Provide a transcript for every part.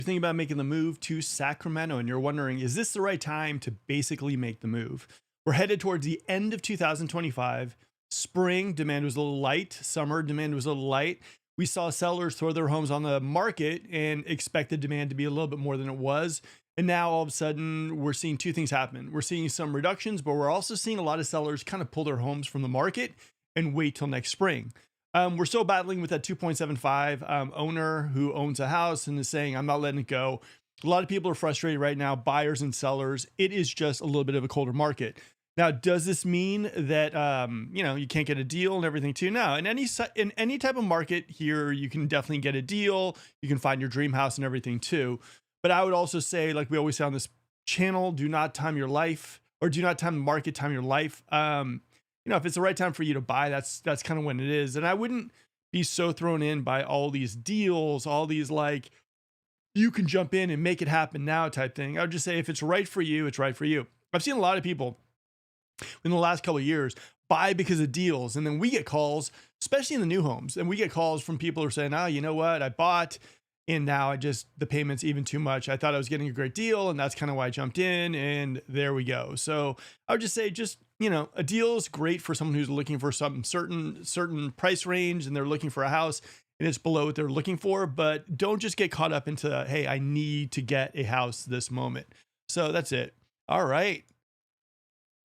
You're thinking about making the move to Sacramento and you're wondering, is this the right time to basically make the move? We're headed towards the end of 2025. Spring demand was a little light, summer demand was a little light. We saw sellers throw their homes on the market and expected demand to be a little bit more than it was. And now all of a sudden, we're seeing two things happen. We're seeing some reductions, but we're also seeing a lot of sellers kind of pull their homes from the market and wait till next spring. We're still battling with that 2.75 owner who owns a house and is saying, I'm not letting it go. A lot of people are frustrated right now, buyers and sellers. It is just a little bit of a colder market. Now, does this mean that, you can't get a deal and everything too? No, in any type of market here, you can definitely get a deal. You can find your dream house and everything too. But I would also say, like we always say on this channel, do not time your life, or do not time the market, time your life. If it's the right time for you to buy, that's kind of when it is. And I wouldn't be so thrown in by all these deals, all these like, you can jump in and make it happen now type thing. I would just say, if it's right for you, it's right for you. I've seen a lot of people in the last couple of years buy because of deals. And then we get calls, especially in the new homes. And we get calls from people who are saying, you know what? I bought and now the payment's even too much. I thought I was getting a great deal and that's kind of why I jumped in, and there we go. So I would just say, a deal is great for someone who's looking for some certain price range and they're looking for a house and it's below what they're looking for, but don't just get caught up into, hey, I need to get a house this moment. So that's it. All right.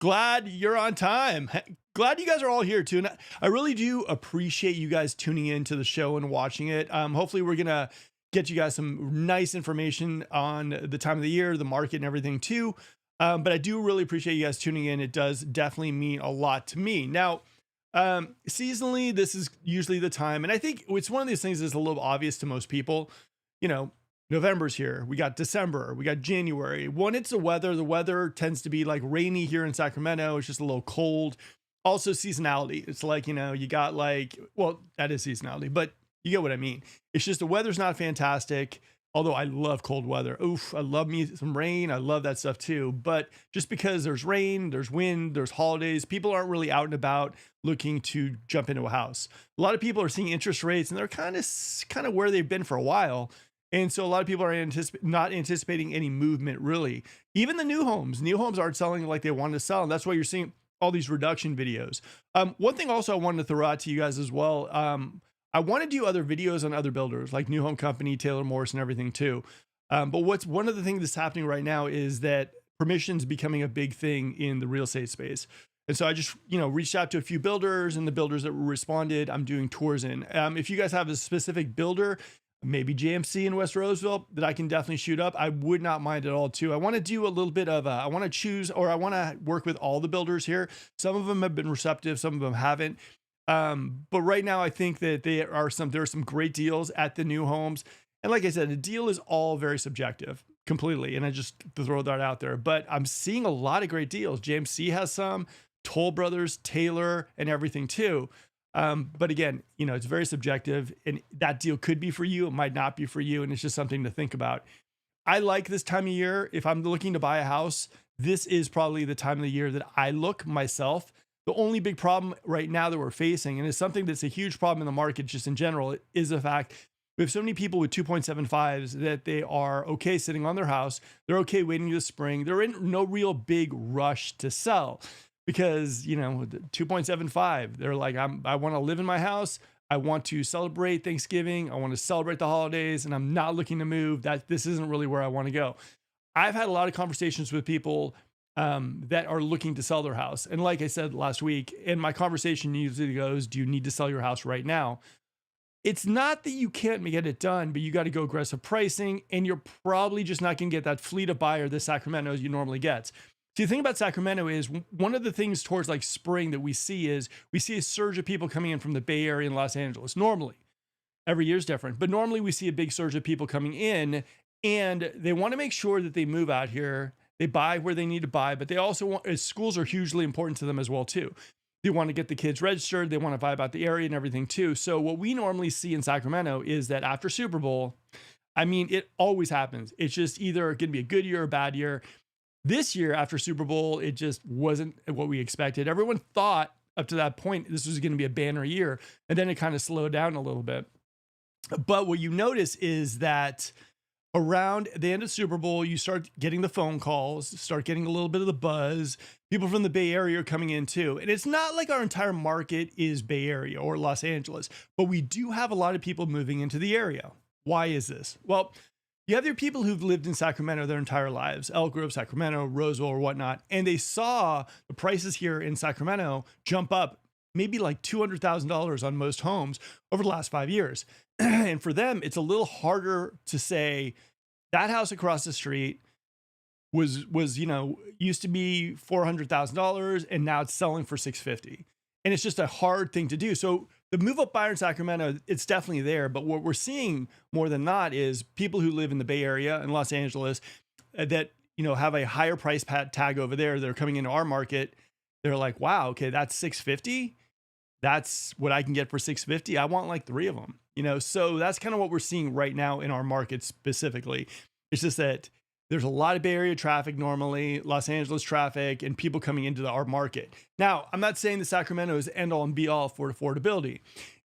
Glad you're on time. Glad you guys are all here too. And I really do appreciate you guys tuning into the show and watching it. Hopefully we're going to get you guys some nice information on the time of the year, the market and everything too. But I do really appreciate you guys tuning in. It does definitely mean a lot to me. Now, seasonally, this is usually the time. And I think it's one of these things that's a little obvious to most people. November's here. We got December. We got January. When it's the weather tends to be like rainy here in Sacramento. It's just a little cold. Also seasonality. It's like, you got that is seasonality, but you get what I mean. It's just the weather's not fantastic. Although I love cold weather. Oof, I love me some rain. I love that stuff too. But just because there's rain, there's wind, there's holidays, people aren't really out and about looking to jump into a house. A lot of people are seeing interest rates and they're kind of where they've been for a while. And so a lot of people are not anticipating any movement really. Even the new homes aren't selling like they want to sell. And that's why you're seeing all these reduction videos. One thing also I wanted to throw out to you guys as well. I want to do other videos on other builders like New Home Company, Taylor Morris and everything too. But one of the things that's happening right now is that permission's becoming a big thing in the real estate space. And so I just, reached out to a few builders, and the builders that responded, I'm doing tours in. If you guys have a specific builder, maybe JMC in West Roseville, that I can definitely shoot up, I would not mind at all too. I want to do a little bit of I want to work with all the builders here. Some of them have been receptive, some of them haven't. But right now I think that there are some great deals at the new homes. And like I said, a deal is all very subjective completely. And I just to throw that out there, but I'm seeing a lot of great deals. JMC has some, Toll Brothers, Taylor, and everything too. But again, it's very subjective, and that deal could be for you. It might not be for you. And it's just something to think about. I like this time of year. If I'm looking to buy a house, this is probably the time of the year that I look myself. The only big problem right now that we're facing, and it's something that's a huge problem in the market just in general, is the fact we have so many people with 2.75s that they are okay sitting on their house. They're okay waiting to the spring. They're in no real big rush to sell because, 2.75, they're like, I want to live in my house. I want to celebrate Thanksgiving. I want to celebrate the holidays, and I'm not looking to move. This isn't really where I want to go. I've had a lot of conversations with people that are looking to sell their house. And like I said last week, and my conversation usually goes, do you need to sell your house right now? It's not that you can't get it done, but you got to go aggressive pricing, and you're probably just not going to get that fleet of buyer that Sacramento you normally gets. So the thing about Sacramento is one of the things towards like spring that we see a surge of people coming in from the Bay Area and Los Angeles. Normally, every year is different, but normally we see a big surge of people coming in, and they want to make sure that they move out here. They buy where they need to buy, but they also want, schools are hugely important to them as well too. They want to get the kids registered. They want to vibe out the area and everything too. So what we normally see in Sacramento is that after Super Bowl, it always happens. It's just either going to be a good year or a bad year. This year after Super Bowl, it just wasn't what we expected. Everyone thought up to that point, this was going to be a banner year. And then it kind of slowed down a little bit. But what you notice is that around the end of Super Bowl, you start getting the phone calls, start getting a little bit of the buzz. People from the Bay Area are coming in too. And it's not like our entire market is Bay Area or Los Angeles, but we do have a lot of people moving into the area. Why is this? Well, you have your people who've lived in Sacramento their entire lives, Elk Grove, Sacramento, Roseville, or whatnot, and they saw the prices here in Sacramento jump up maybe like $200,000 on most homes over the last 5 years. And for them, it's a little harder to say that house across the street was used to be $400,000 and now it's selling for $650. And it's just a hard thing to do. So the move up buyer in Sacramento, it's definitely there. But what we're seeing more than not is people who live in the Bay Area and Los Angeles that, have a higher price tag over there. They're coming into our market. They're like, wow, okay, that's $650. That's what I can get for $650. I want like 3 of them, so that's kind of what we're seeing right now in our market specifically. It's just that there's a lot of Bay Area traffic normally, Los Angeles traffic, and people coming into our market. Now, I'm not saying that Sacramento is end all and be all for affordability.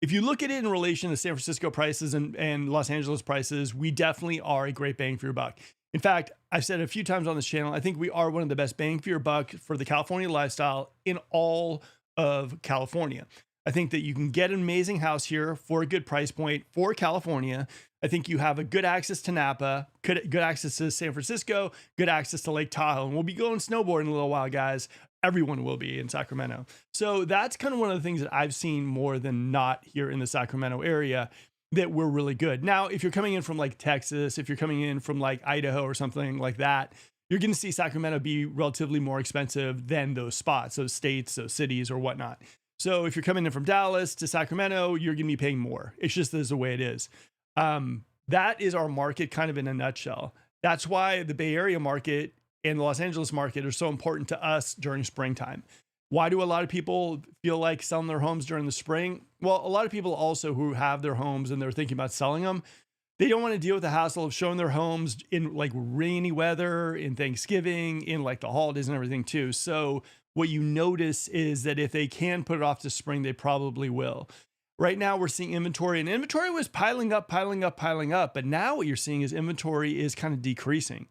If you look at it in relation to San Francisco prices and Los Angeles prices, we definitely are a great bang for your buck. In fact, I've said a few times on this channel, I think we are one of the best bang for your buck for the California lifestyle in all of California. I think that you can get an amazing house here for a good price point for California. I think you have a good access to Napa, good access to San Francisco, good access to Lake Tahoe. And we'll be going snowboarding in a little while, guys. Everyone will be in Sacramento. So that's kind of one of the things that I've seen more than not here in the Sacramento area that we're really good. Now, if you're coming in from like Texas, if you're coming in from like Idaho or something like that, you're going to see Sacramento be relatively more expensive than those spots, those states, those cities or whatnot. So if you're coming in from Dallas to Sacramento, you're going to be paying more. It's just the way it is. That is our market kind of in a nutshell. That's why the Bay Area market and the Los Angeles market are so important to us during springtime. Why do a lot of people feel like selling their homes during the spring? Well, a lot of people also who have their homes and they're thinking about selling them, they don't want to deal with the hassle of showing their homes in like rainy weather, in Thanksgiving, in like the holidays and everything too. So what you notice is that if they can put it off to spring, they probably will. Right now we're seeing inventory, and inventory was piling up. But now what you're seeing is inventory is kind of decreasing,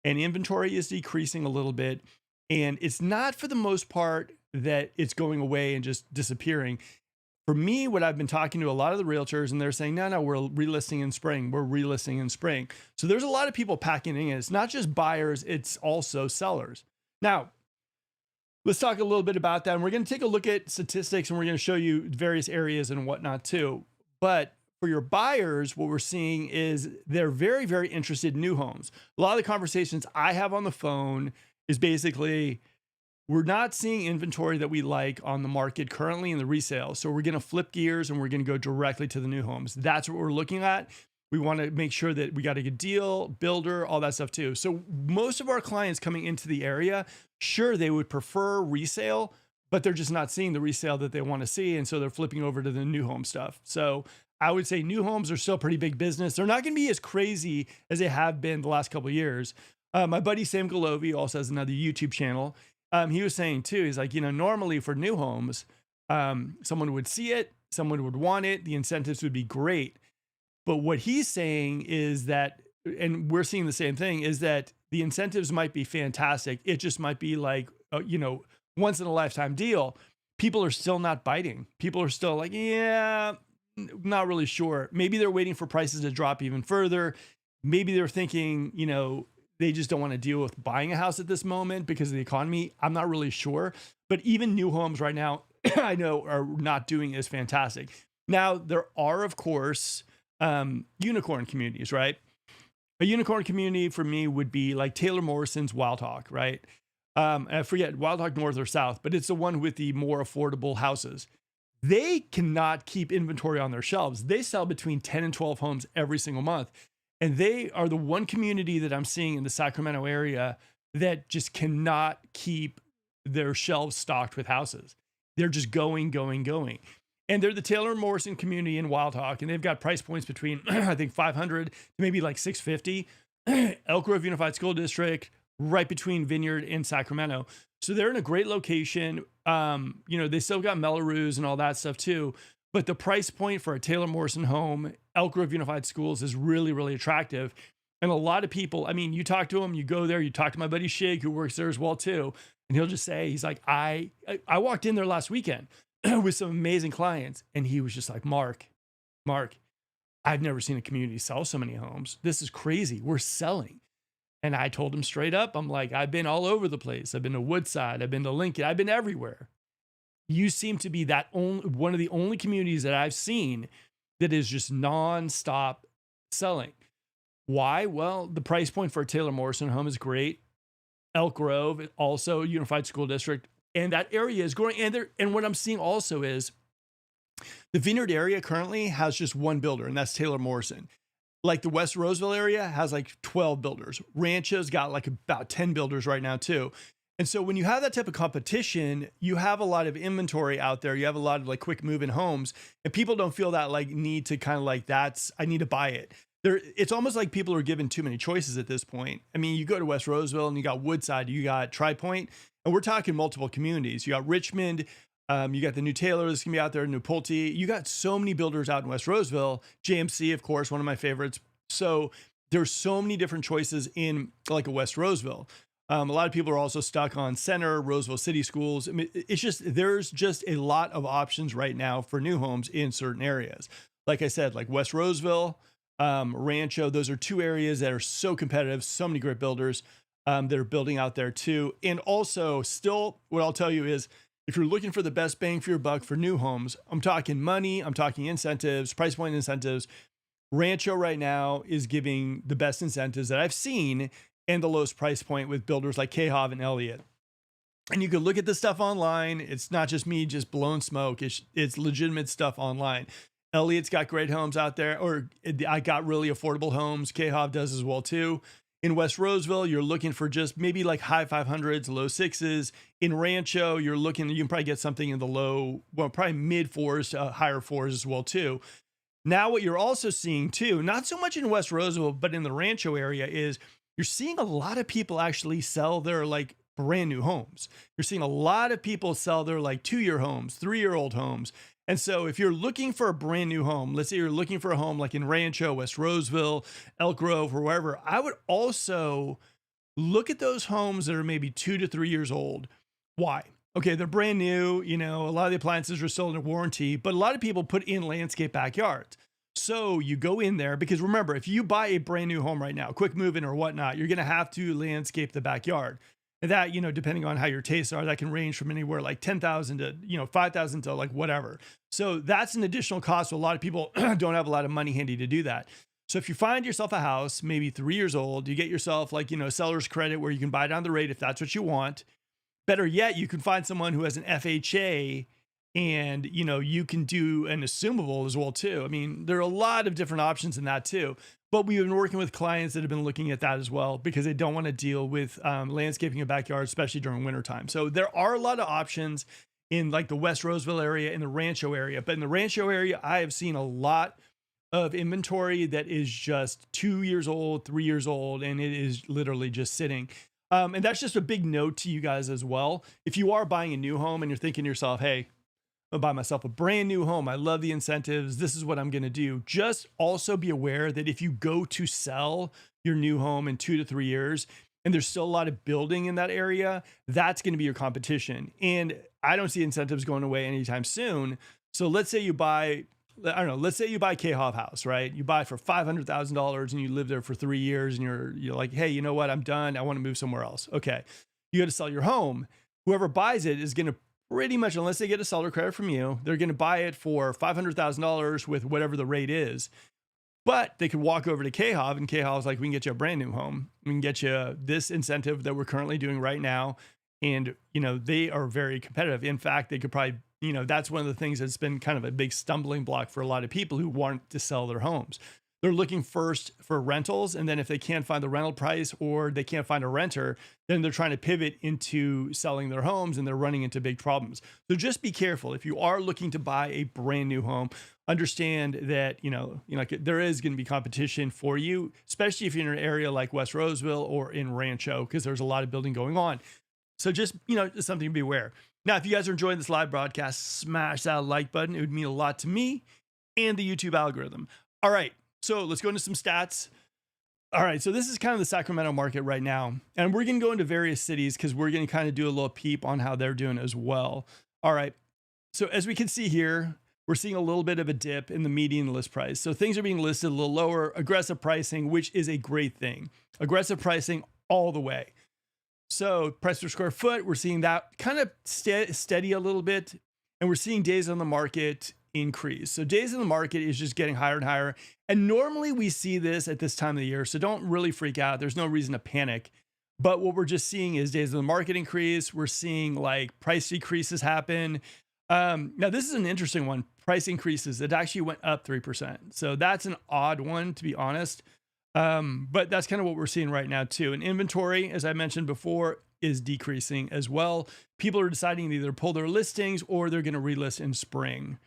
and inventory is decreasing a little bit. And it's not for the most part that it's going away and just disappearing. For me, what I've been talking to a lot of the realtors, and they're saying, no, we're relisting in spring. We're relisting in spring. So there's a lot of people packing in. It's not just buyers, it's also sellers. Now, let's talk a little bit about that. And we're going to take a look at statistics and we're going to show you various areas and whatnot too. But for your buyers, what we're seeing is they're very, very interested in new homes. A lot of the conversations I have on the phone is basically, we're not seeing inventory that we like on the market currently in the resale. So we're going to flip gears and we're going to go directly to the new homes. That's what we're looking at. We want to make sure that we got a good deal, builder, all that stuff too. So most of our clients coming into the area, sure, they would prefer resale, but they're just not seeing the resale that they want to see. And so they're flipping over to the new home stuff. So I would say new homes are still pretty big business. They're not going to be as crazy as they have been the last couple of years. My buddy Sam Galovi also has another YouTube channel. He was saying too, he's like, normally for new homes, someone would see it, someone would want it, the incentives would be great. But what he's saying is that, and we're seeing the same thing, is that the incentives might be fantastic. It just might be like, once in a lifetime deal. People are still not biting. People are still like, yeah, not really sure. Maybe they're waiting for prices to drop even further. Maybe they're thinking, they just don't want to deal with buying a house at this moment because of the economy. I'm not really sure. But even new homes right now, I know are not doing as fantastic. Now, there are, of course, unicorn communities, right? A unicorn community for me would be like Taylor Morrison's Wild Hawk, right? I forget Wild Hawk North or South, but it's the one with the more affordable houses. They cannot keep inventory on their shelves. They sell between 10 and 12 homes every single month. And they are the one community that I'm seeing in the Sacramento area that just cannot keep their shelves stocked with houses. They're just going. And they're the Taylor Morrison community in Wild Hawk, and they've got price points between, I think, 500 to maybe like 650. Elk Grove Unified School District, right between Vineyard and Sacramento. So they're in a great location. They still got Melrose and all that stuff too. But the price point for a Taylor Morrison home, Elk Grove Unified Schools, is really, really attractive. And a lot of people, I mean, you talk to them, you go there, you talk to my buddy Shig, who works there as well too, and he'll just say, he's like, I walked in there last weekend with some amazing clients, and he was just like, Mark, I've never seen a community sell so many homes. This is crazy. We're selling. And I told him straight up, I'm like, I've been all over the place. I've been to Woodside. I've been to Lincoln. I've been everywhere. You seem to be one of the only communities that I've seen that is just nonstop selling. Why? Well, the price point for a Taylor Morrison home is great. Elk Grove, also Unified School District. And that area is growing. And what I'm seeing also is the Vineyard area currently has just one builder, and that's Taylor Morrison. Like the West Roseville area has like 12 builders. Rancho's got like about 10 builders right now too. And so when you have that type of competition, you have a lot of inventory out there. You have a lot of like quick moving homes, and people don't feel that like need to kind of like, I need to buy it. It's almost like people are given too many choices at this point. I mean, you go to West Roseville and you got Woodside, you got Tri-Point, and we're talking multiple communities. You got Richmond, you got the new Taylor that's gonna be out there, New Pulte. You got so many builders out in West Roseville. JMC, of course, one of my favorites. So there's so many different choices in like a West Roseville. A lot of people are also stuck on Center, Roseville City Schools. I mean, there's just a lot of options right now for new homes in certain areas. Like I said, like West Roseville, Rancho, those are two areas that are so competitive, so many great builders that are building out there too. And also still, what I'll tell you is, if you're looking for the best bang for your buck for new homes, I'm talking money, I'm talking incentives, price point incentives. Rancho right now is giving the best incentives that I've seen and the lowest price point with builders like KHOV and Elliott. And you can look at this stuff online. It's not just me just blowing smoke. It's legitimate stuff online. Elliott's got great homes out there, or I got really affordable homes. KHOV does as well too. In West Roseville, you're looking for just maybe like high 500s, low 6s. In Rancho, you can probably get something in the probably mid 4s, higher 4s as well too. Now, what you're also seeing too, not so much in West Roseville, but in the Rancho area, is you're seeing a lot of people actually sell their like brand new homes. You're seeing a lot of people sell their like 2-year homes, 3-year-old homes. And so if you're looking for a brand new home, let's say you're looking for a home like in Rancho, West Roseville, Elk Grove, or wherever, I would also look at those homes that are maybe 2 to 3 years old. Why? Okay, they're brand new. You know, a lot of the appliances are still under warranty, but a lot of people put in landscape backyards. So you go in there, because remember, if you buy a brand new home right now, quick move-in or whatnot, you're going to have to landscape the backyard. And that, you know, depending on how your tastes are, that can range from anywhere like 10,000 to, you know, 5,000 to like whatever. So that's an additional cost. So a lot of people don't have a lot of money handy to do that. So if you find yourself a house, maybe 3 years old, you get yourself like, you know, seller's credit where you can buy down the rate if that's what you want. Better yet, you can find someone who has an FHA, and, you know, you can do an assumable as well too. I mean, there are a lot of different options in that too, but we've been working with clients that have been looking at that as well, because they don't want to deal with landscaping a backyard, especially during wintertime. So there are a lot of options in like the West Roseville area, in the Rancho area. But in the Rancho area, I have seen a lot of inventory that is just 2 years old, 3 years old, and it is literally just sitting. And that's just a big note to you guys as well. If you are buying a new home and you're thinking to yourself, hey, I'll buy myself a brand new home, I love the incentives, this is what I'm going to do. Just also be aware that if you go to sell your new home in 2 to 3 years, and there's still a lot of building in that area, that's going to be your competition. And I don't see incentives going away anytime soon. So let's say you buy, I don't know, let's say you buy KHOV house, right? You buy for $500,000 and you live there for 3 years, and you're like, hey, you know what? I'm done. I want to move somewhere else. Okay. You got to sell your home. Whoever buys it is going to pretty much, unless they get a seller credit from you, they're going to buy it for $500,000 with whatever the rate is. But they could walk over to KHOV, and KHOV's like, we can get you a brand new home. We can get you this incentive that we're currently doing right now. And, you know, they are very competitive. In fact, they could probably, you know, that's one of the things that's been kind of a big stumbling block for a lot of people who want to sell their homes. They're looking first for rentals, and then if they can't find the rental price or they can't find a renter, then they're trying to pivot into selling their homes, and they're running into big problems. So just be careful. If you are looking to buy a brand new home, understand that, you know, there is going to be competition for you, especially if you're in an area like West Roseville or in Rancho, because there's a lot of building going on. So just, you know, just something to be aware. Now, if you guys are enjoying this live broadcast, smash that like button. It would mean a lot to me and the YouTube algorithm. All right. So let's go into some stats. All right, so this is kind of the Sacramento market right now. And we're going to go into various cities because we're going to kind of do a little peep on how they're doing as well. All right, so as we can see here, we're seeing a little bit of a dip in the median list price. So things are being listed a little lower, aggressive pricing, which is a great thing. Aggressive pricing all the way. So price per square foot, we're seeing that kind of steady a little bit. And we're seeing days on the market increase. So days in the market is just getting higher and higher. And normally we see this at this time of the year. So don't really freak out. There's no reason to panic. But what we're just seeing is days in the market increase. We're seeing like price decreases happen. Now this is an interesting one. Price increases. It actually went up 3%. So that's an odd one, to be honest. But that's kind of what we're seeing right now too. And inventory, as I mentioned before, is decreasing as well. People are deciding to either pull their listings or they're going to relist in spring.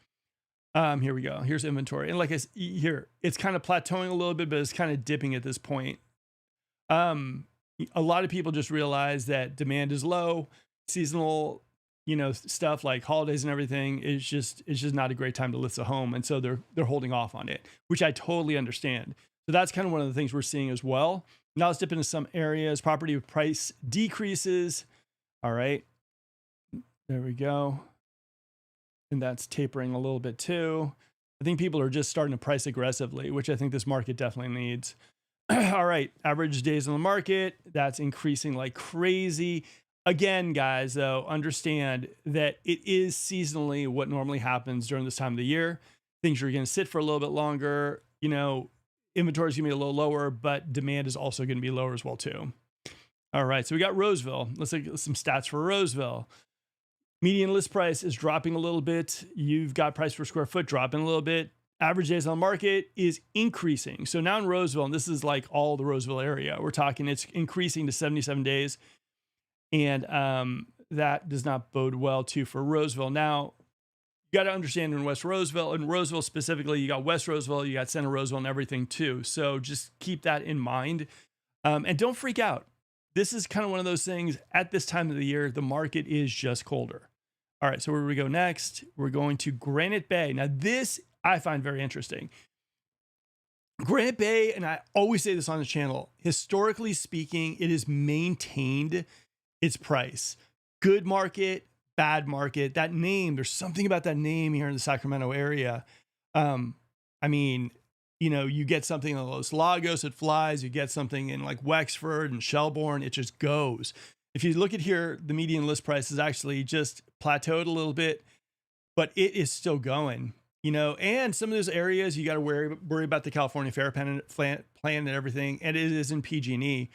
Here we go. Here's inventory. And like I said, here, it's kind of plateauing a little bit, but it's kind of dipping at this point. A lot of people just realize that demand is low. Seasonal, stuff like holidays and everything is just not a great time to list a home. And so they're holding off on it, which I totally understand. So that's kind of one of the things we're seeing as well. Now let's dip into some areas. Property price decreases. All right. There we go. And that's tapering a little bit too. I think people are just starting to price aggressively, which I think this market definitely needs. All right. Average days on the market. That's increasing like crazy. Again, guys, though, understand that it is seasonally what normally happens during this time of the year. Things are going to sit for a little bit longer. Inventory is going to be a little lower, but demand is also going to be lower as well, too. All right, so we got Roseville. Let's look at some stats for Roseville. Median list price is dropping a little bit. You've got price per square foot dropping a little bit. Average days on the market is increasing. So now in Roseville, and this is like all the Roseville area, we're talking it's increasing to 77 days. And that does not bode well, too, for Roseville. Now, you got to understand in Roseville specifically, you got West Roseville, you got Center Roseville and everything too. So just keep that in mind. And don't freak out. This is kind of one of those things at this time of the year, the market is just colder. All right, so where do we go next? We're going to Granite Bay. Now this I find very interesting. Granite Bay, and I always say this on the channel, historically speaking, it has maintained its price. Good market, bad market. That name, there's something about that name here in the Sacramento area. You get something in Los Lagos, it flies. You get something in like Wexford and Shelbourne, it just goes. If you look at here, the median list price is actually just plateaued a little bit, but it is still going. And some of those areas you got to worry about the California Fair Plan and everything, and it is in PG&E,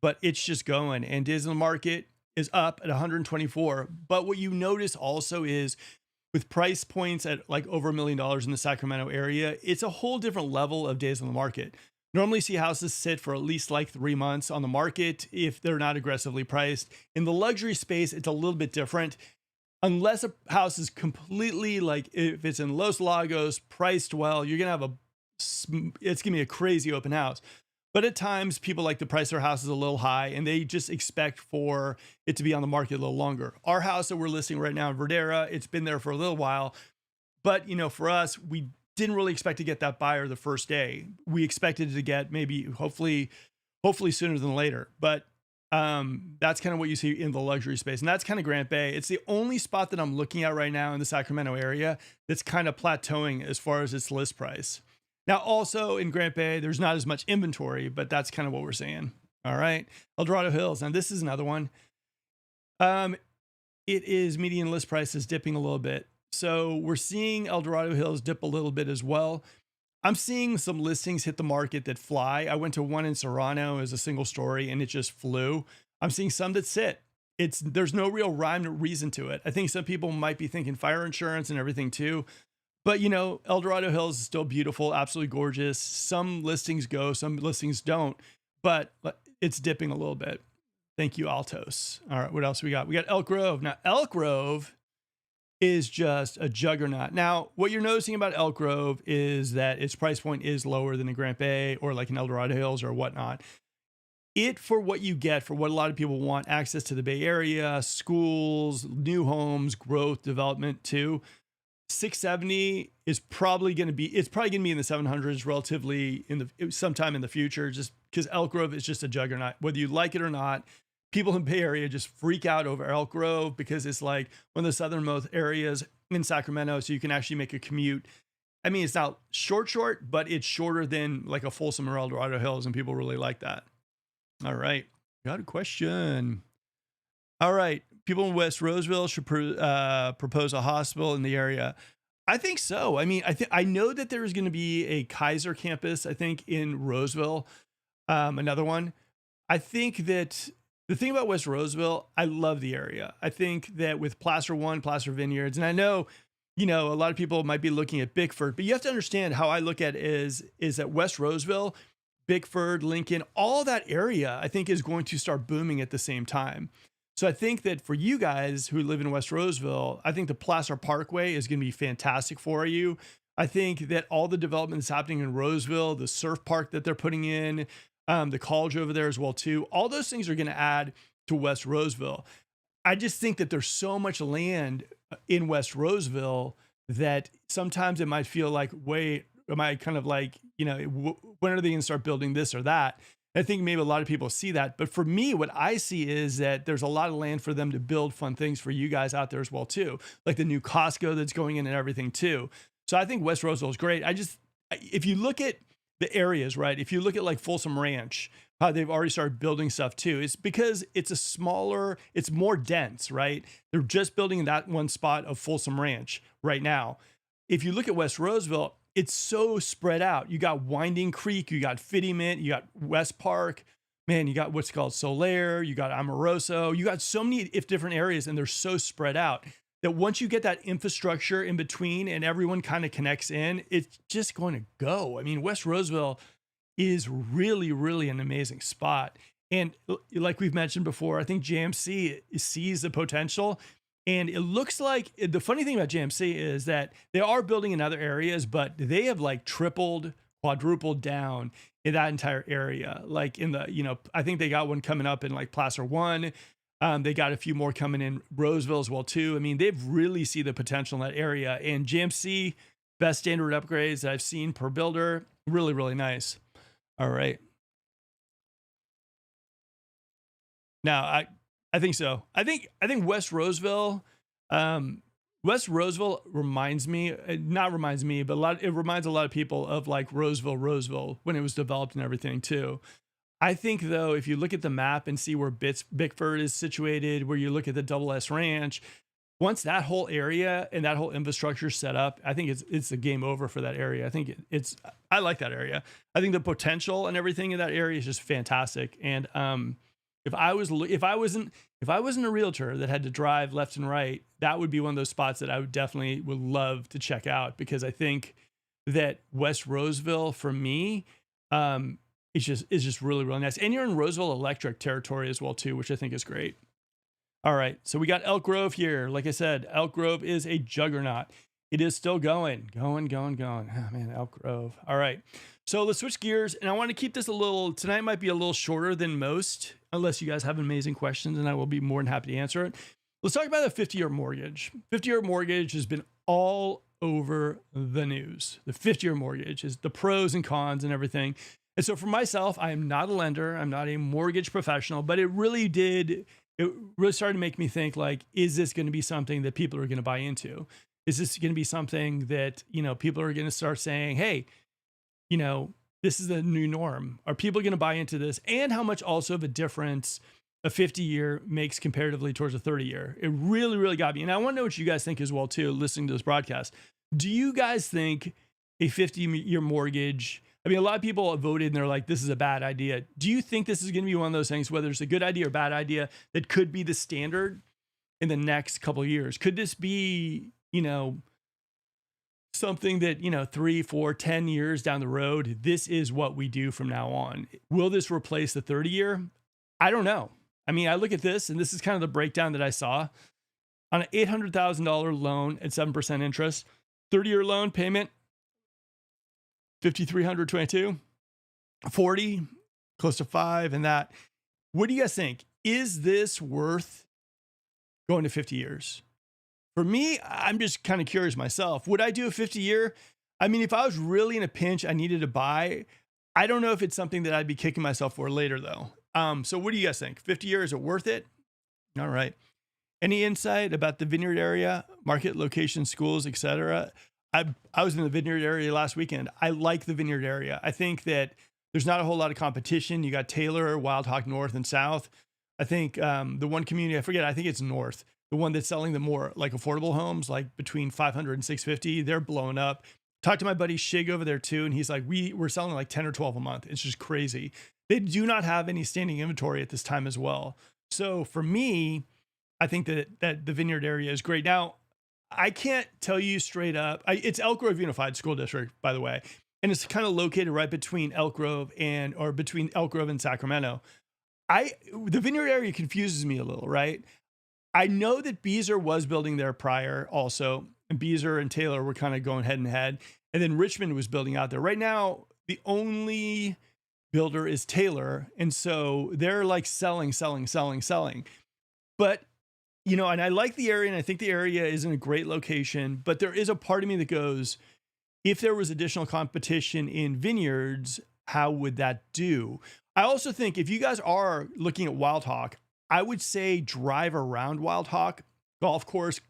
but it's just going. And days on the market is up at 124. But what you notice also is with price points at like over $1 million in the Sacramento area, it's a whole different level of days on the market. Normally see houses sit for at least like 3 months on the market if they're not aggressively priced. In the luxury space, it's a little bit different. Unless a house is completely like, if it's in Los Lagos, priced well, you're going to have it's going to be a crazy open house. But at times people like to price their houses a little high and they just expect for it to be on the market a little longer. Our house that we're listing right now in Verdera, it's been there for a little while, but for us, we didn't really expect to get that buyer the first day. We expected to get maybe hopefully sooner than later, but that's kind of what you see in the luxury space. And that's kind of Granite Bay. It's the only spot that I'm looking at right now in the Sacramento area that's kind of plateauing as far as its list price. Now, also in Granite Bay, there's not as much inventory, but that's kind of what we're seeing. All right. El Dorado Hills. Now, this is another one. It is median list price is dipping a little bit. So we're seeing El Dorado Hills dip a little bit as well. I'm seeing some listings hit the market that fly. I went to one in Serrano as a single story and it just flew. I'm seeing some that sit. There's no real rhyme or reason to it. I think some people might be thinking fire insurance and everything too. But El Dorado Hills is still beautiful, absolutely gorgeous. Some listings go, some listings don't, but it's dipping a little bit. Thank you, Altos. All right, what else we got? We got Elk Grove. Now, Elk Grove is just a juggernaut. Now, what you're noticing about Elk Grove is that its price point is lower than a Granite Bay or like an El Dorado Hills or whatnot. For what you get, for what a lot of people want, access to the Bay Area, schools, new homes, growth, development too. 670 is probably going to be, it's probably going to be in the 700s relatively in the sometime in the future, just because Elk Grove is just a juggernaut, whether you like it or not. People in the Bay Area just freak out over Elk Grove because it's like one of the southernmost areas in Sacramento. So you can actually make a commute. I mean, it's not short, but it's shorter than like a Folsom or El Dorado Hills, and people really like that. All right. Got a question. All right. People in West Roseville should propose a hospital in the area. I think so. I mean, I know that there's going to be a Kaiser campus, I think, in Roseville. Another one. I think that the thing about West Roseville, I love the area. I think that with Placer One, Placer Vineyards, and I know, a lot of people might be looking at Bickford, but you have to understand how I look at it is that West Roseville, Bickford, Lincoln, all that area, I think is going to start booming at the same time. So I think that for you guys who live in West Roseville, I think the Placer Parkway is going to be fantastic for you. I think that all the development that's happening in Roseville, the surf park that they're putting in, the college over there as well too, all those things are going to add to West Roseville. I just think that there's so much land in West Roseville that sometimes it might feel like, wait, am I kind of like, when are they going to start building this or that? I think maybe a lot of people see that. But for me, what I see is that there's a lot of land for them to build fun things for you guys out there as well, too. Like the new Costco that's going in and everything, too. So I think West Roseville is great. If you look at the areas, right? If you look at like Folsom Ranch, how they've already started building stuff, too. It's because it's more dense, right? They're just building that one spot of Folsom Ranch right now. If you look at West Roseville, it's so spread out. You got Winding Creek, you got Fittyment, you got West Park, man, you got what's called Solaire, you got Amoroso, you got so many different areas, and they're so spread out that once you get that infrastructure in between and everyone kind of connects in, it's just going to go. I mean, West Roseville is really, really an amazing spot. And like we've mentioned before, I think JMC sees the potential. And it looks like the funny thing about JMC is that they are building in other areas, but they have like tripled, quadrupled down in that entire area. Like in the, I think they got one coming up in like Placer One. They got a few more coming in Roseville as well too. I mean, they've really see the potential in that area. And JMC, best standard upgrades that I've seen per builder. Really, really nice. All right. Now, I think so. I think West Roseville, West Roseville reminds me, not reminds me, but it reminds a lot of people of like Roseville when it was developed and everything too. I think though, if you look at the map and see where Bickford is situated, where you look at the Double S Ranch, once that whole area and that whole infrastructure set up, I think it's a game over for that area. I think I like that area. I think the potential and everything in that area is just fantastic. And if I wasn't a realtor that had to drive left and right, that would be one of those spots that I would love to check out, because I think that West Roseville for me, is just really, really nice. And you're in Roseville Electric territory as well too, which I think is great. All right, so we got Elk Grove here. Like I said, Elk Grove is a juggernaut. It is still going. Oh man, Elk Grove. All right, so let's switch gears, and I want to keep this tonight might be a little shorter than most, unless you guys have amazing questions, and I will be more than happy to answer it. Let's talk about the 50-year mortgage. 50-year mortgage has been all over the news. The 50-year mortgage is the pros and cons and everything. And so for myself, I am not a lender. I'm not a mortgage professional, but it really started to make me think, like, is this going to be something that people are going to buy into? Is this going to be something that, people are going to start saying, hey, this is the new norm? Are people going to buy into this? And how much also of a difference a 50-year makes comparatively towards a 30-year? It really, really got me. And I want to know what you guys think as well, too, listening to this broadcast. Do you guys think a 50-year mortgage, I mean, a lot of people have voted and they're like, this is a bad idea. Do you think this is going to be one of those things, whether it's a good idea or bad idea, that could be the standard in the next couple of years? Could this be, something that, 3, 4, 10 years down the road, this is what we do from now on? Will this replace the 30-year? I don't know. I mean, I look at this, and this is kind of the breakdown that I saw. On an $800,000 loan at 7% interest, 30-year loan payment, $5,322, 40, close to 5, and that. What do you guys think? Is this worth going to 50 years? For me, I'm just kind of curious myself. Would I do a 50 year? I mean, if I was really in a pinch, I needed to buy. I don't know if it's something that I'd be kicking myself for later though. So what do you guys think? 50 years, is it worth it? All right. Any insight about the Vineyard area, market, location, schools, etc.? I was in the Vineyard area last weekend. I like the Vineyard area. I think that there's not a whole lot of competition. You got Taylor, Wild Hawk North and South. I think the one community, I forget, I think it's North, the one that's selling the more like affordable homes, like between 500 and 650, they're blowing up. Talked to my buddy Shig over there too, and he's like, we're selling like 10 or 12 a month. It's just crazy. They do not have any standing inventory at this time as well. So for me, I think that the Vineyard area is great. Now, I can't tell you straight up. It's Elk Grove Unified School District, by the way, and it's kind of located right between between Elk Grove and Sacramento. The Vineyard area confuses me a little, right? I know that Beezer was building there prior also, and Beezer and Taylor were kind of going head and head, and then Richmond was building out there. Right now, the only builder is Taylor, and so they're like selling. But and I like the area, and I think the area is in a great location, but there is a part of me that goes, if there was additional competition in vineyards, how would that do? I also think if you guys are looking at Wild Hawk, I would say drive around Wild Hawk. Golf course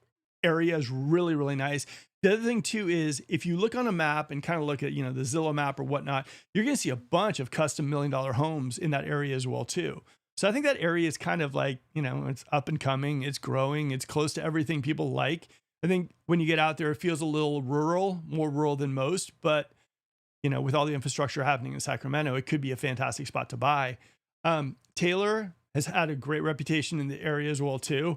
area is really, really nice. The other thing too is if you look on a map and kind of look at, the Zillow map or whatnot, you're going to see a bunch of custom $1 million homes in that area as well too. So I think that area is kind of like, it's up and coming, it's growing, it's close to everything people like. I think when you get out there, it feels a little rural, more rural than most, but with all the infrastructure happening in Sacramento, it could be a fantastic spot to buy. Taylor has had a great reputation in the area as well too.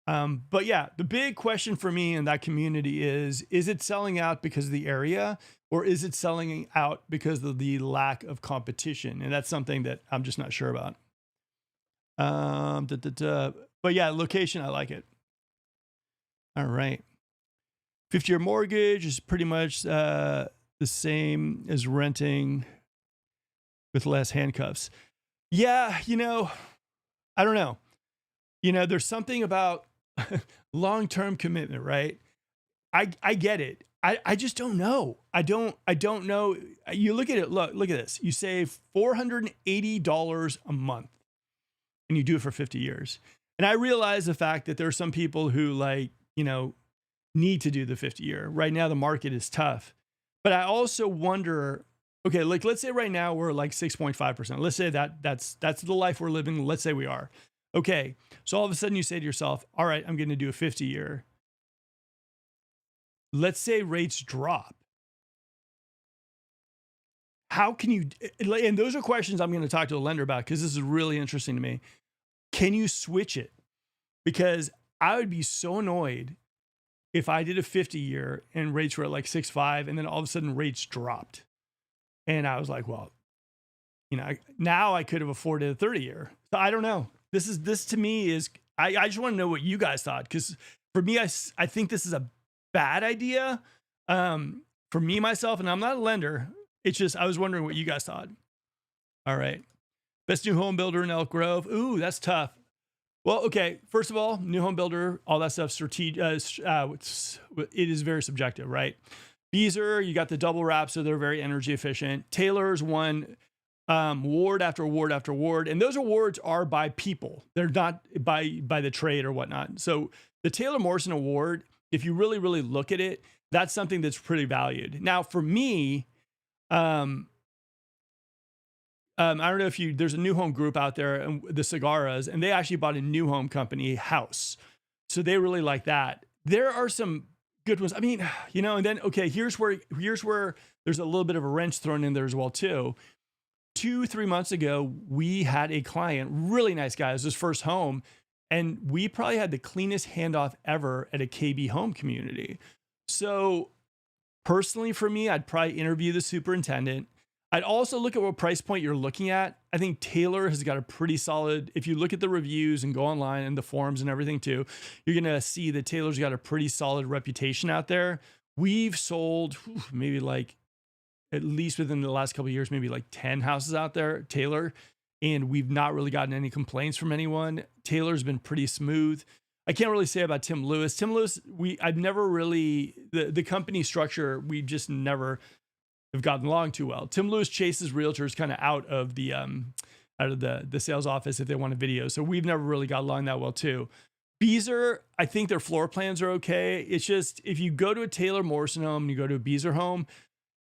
But yeah, the big question for me in that community is it selling out because of the area, or is it selling out because of the lack of competition? And that's something that I'm just not sure about. But yeah, location, I like it. All right. 50-year mortgage is pretty much the same as renting with less handcuffs. Yeah, I don't know. There's something about long-term commitment, right? I get it. I just don't know. I don't know. You look at it, look at this. You save $480 a month and you do it for 50 years. And I realize the fact that there are some people who need to do the 50 year. Right now, the market is tough. But I also wonder, okay, like let's say right now we're like 6.5%. Let's say that's the life we're living. Let's say we are. Okay. So all of a sudden you say to yourself, all right, I'm going to do a 50 year. Let's say rates drop. How can you, and those are questions I'm going to talk to a lender about because this is really interesting to me. Can you switch it? Because I would be so annoyed if I did a 50 year and rates were at like 6.5 and then all of a sudden rates dropped. And I was like, well, now I could have afforded a 30 year. So I don't know. This to me is, I just want to know what you guys thought. Because for me, I think this is a bad idea for me, myself, and I'm not a lender. It's just, I was wondering what you guys thought. All right. Best new home builder in Elk Grove. Ooh, that's tough. Well, okay. First of all, new home builder, all that stuff, it is very subjective, right? Beezer, you got the double wrap, so they're very energy efficient. Taylor's won ward after ward after ward, and those awards are by people. They're not by the trade or whatnot. So the Taylor Morrison Award, if you really, really look at it, that's something that's pretty valued. Now, for me, I don't know if there's a new home group out there, the Cigarras, and they actually bought a new home company house. So they really like that. There are some good ones. I mean, and then, okay, here's where there's a little bit of a wrench thrown in there as well too. 2-3 months ago, we had a client, really nice guy. It was his first home. And we probably had the cleanest handoff ever at a KB home community. So personally for me, I'd probably interview the superintendent. I'd also look at what price point you're looking at. I think Taylor has got a pretty solid, if you look at the reviews and go online and the forums and everything too, you're going to see that Taylor's got a pretty solid reputation out there. We've sold maybe like, at least within the last couple of years, maybe like 10 houses out there, Taylor, and we've not really gotten any complaints from anyone. Taylor's been pretty smooth. I can't really say about Tim Lewis. Tim Lewis, I've never really, the company structure, we just never have gotten along too well. Tim Lewis chases realtors kind of out of the sales office if they want a video. So we've never really got along that well too. Beazer, I think their floor plans are okay. It's just, if you go to a Taylor Morrison home and you go to a Beazer home,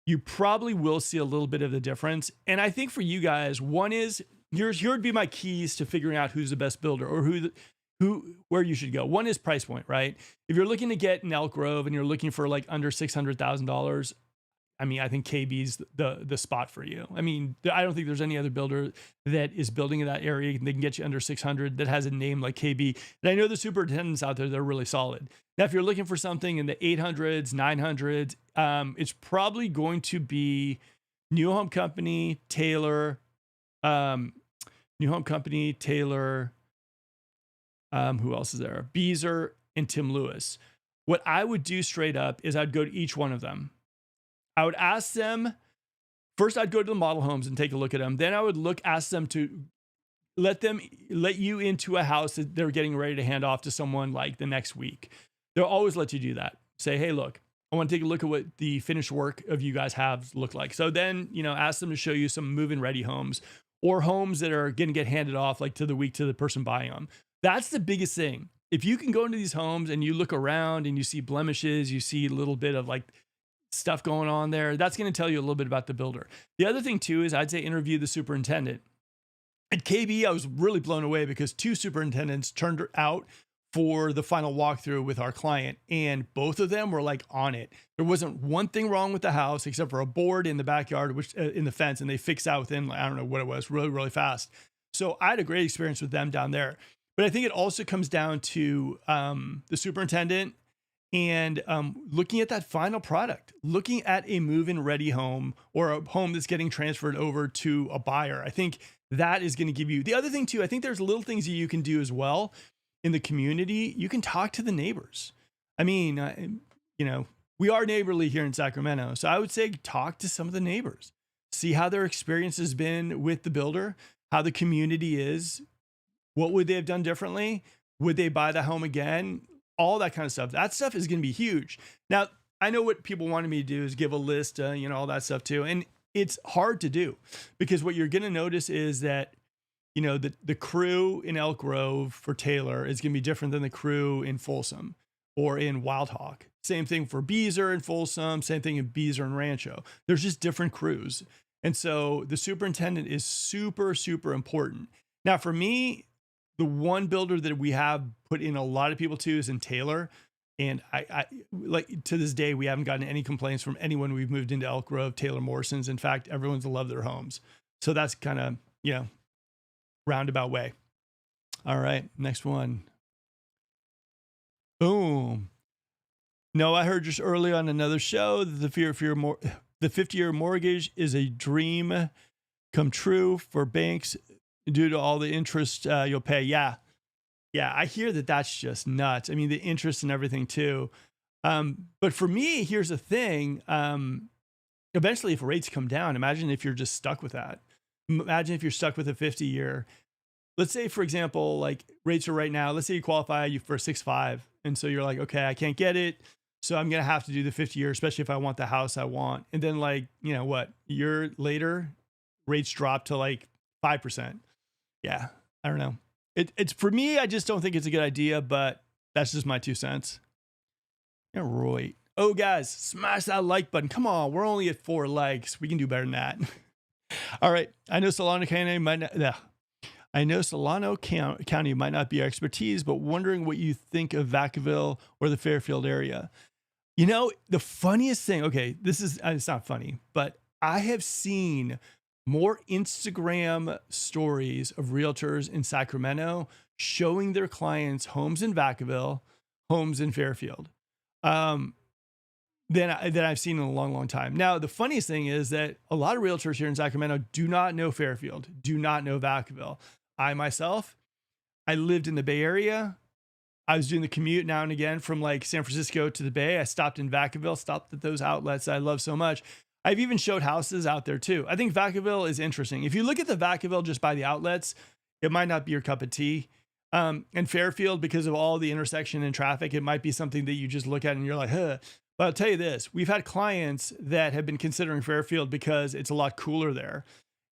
you probably will see a little bit of the difference. And I think for you guys, one is, here would be my keys to figuring out who's the best builder or where you should go. One is price point, right? If you're looking to get in Elk Grove and you're looking for like under $600,000, I mean, I think KB's the spot for you. I mean, I don't think there's any other builder that is building in that area. They can get you under 600 that has a name like KB. And I know the superintendents out there, they're really solid. Now, if you're looking for something in the 800s, 900s, it's probably going to be New Home Company, Taylor, who else is there? Beazer and Tim Lewis. What I would do straight up is I'd go to each one of them. I would ask them, first I'd go to the model homes and take a look at them. Then I would ask them to let you into a house that they're getting ready to hand off to someone like the next week. They'll always let you do that. Say, hey, look, I want to take a look at what the finished work of you guys have look like. So then, ask them to show you some move-in ready homes or homes that are going to get handed off like to the person buying them. That's the biggest thing. If you can go into these homes and you look around and you see blemishes, you see a little bit of like stuff going on there, that's going to tell you a little bit about the builder. The other thing too is I'd say interview the superintendent. At KB, I was really blown away because 2 superintendents turned out for the final walkthrough with our client, and both of them were like on it. There wasn't one thing wrong with the house except for a board in the backyard, which in the fence, and they fixed out within, I don't know what it was, really, really fast. So I had a great experience with them down there. But I think it also comes down to the superintendent and looking at that final product, looking at a move-in ready home or a home that's getting transferred over to a buyer. I think that is going to give you the other thing too. I think there's little things that you can do as well in the community. You can talk to the neighbors. I mean, we are neighborly here in Sacramento. So I would say talk to some of the neighbors, see how their experience has been with the builder, how the community is, what would they have done differently? Would they buy the home again? All that kind of stuff. That stuff is going to be huge. Now, I know what people wanted me to do is give a list, all that stuff too. And it's hard to do because what you're going to notice is that, the crew in Elk Grove for Taylor is going to be different than the crew in Folsom or in Wild Hawk. Same thing for Beazer and Folsom, same thing in Beazer and Rancho. There's just different crews. And so the superintendent is super, super important. Now, for me, the one builder that we have put in a lot of people to is in Taylor. And I like to this day, we haven't gotten any complaints from anyone we've moved into Elk Grove, Taylor Morrison's. In fact, everyone's loved their homes. So that's kind of, roundabout way. All right, next one. Boom. No, I heard just early on another show that the 50-year mortgage is a dream come true for banks due to all the interest you'll pay. Yeah, I hear that that's just nuts. I mean, the interest and everything too. But for me, here's the thing. Eventually, if rates come down, imagine if you're just stuck with that. Imagine if you're stuck with a 50-year. Let's say, for example, like rates are right now, let's say you qualify for 6.5. And so you're like, okay, I can't get it. So I'm going to have to do the 50-year, especially if I want the house I want. And then like, a year later, rates drop to like 5%. Yeah, I don't know. It's for me, I just don't think it's a good idea, but that's just my 2 cents. Yeah, right. Oh, guys, smash that like button. Come on, we're only at 4 likes. We can do better than that. All right. I know Solano County might not be our expertise, but wondering what you think of Vacaville or the Fairfield area. The funniest thing, okay, it's not funny, but I have seen more Instagram stories of realtors in Sacramento showing their clients homes in Vacaville, homes in Fairfield, than I've seen in a long, long time. Now, the funniest thing is that a lot of realtors here in Sacramento do not know Fairfield, do not know Vacaville. I myself, I lived in the Bay Area. I was doing the commute now and again from like San Francisco to the Bay. I stopped in Vacaville, stopped at those outlets I love so much. I've even showed houses out there too. I think Vacaville is interesting. If you look at the Vacaville just by the outlets, it might not be your cup of tea. And Fairfield, because of all the intersection and traffic, it might be something that you just look at and you're like, huh. But I'll tell you this, we've had clients that have been considering Fairfield because it's a lot cooler there.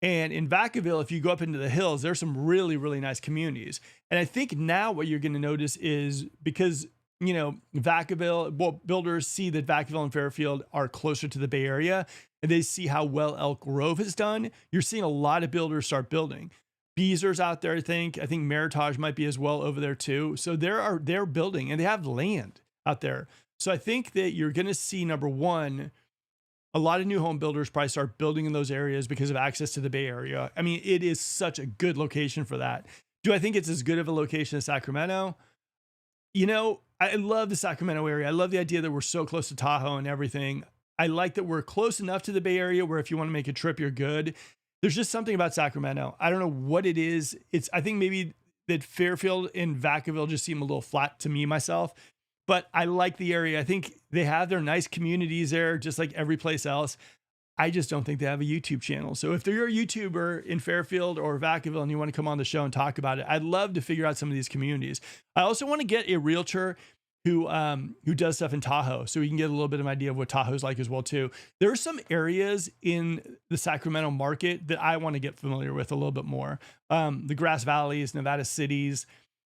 And in Vacaville, if you go up into the hills, there's some really, really nice communities. And I think now what you're going to notice is because, Vacaville, well, builders see that Vacaville and Fairfield are closer to the Bay Area and they see how well Elk Grove has done. You're seeing a lot of builders start building. Beezer's out there, I think. Meritage might be as well over there too. So they're building and they have land out there. So I think that you're going to see, number one, a lot of new home builders probably start building in those areas because of access to the Bay Area. I mean, it is such a good location for that. Do I think it's as good of a location as Sacramento? I love the Sacramento area. I love the idea that we're so close to Tahoe and everything. I like that we're close enough to the Bay Area where if you want to make a trip, you're good. There's just something about Sacramento. I don't know what it is. I think maybe that Fairfield and Vacaville just seem a little flat to me myself. But I like the area. I think they have their nice communities there, just like every place else. I just don't think they have a YouTube channel. So if you're a YouTuber in Fairfield or Vacaville and you want to come on the show and talk about it, I'd love to figure out some of these communities. I also want to get a realtor who does stuff in Tahoe, so we can get a little bit of an idea of what Tahoe's like as well too. There are some areas in the Sacramento market that I want to get familiar with a little bit more. The Grass Valleys, Nevada Cities.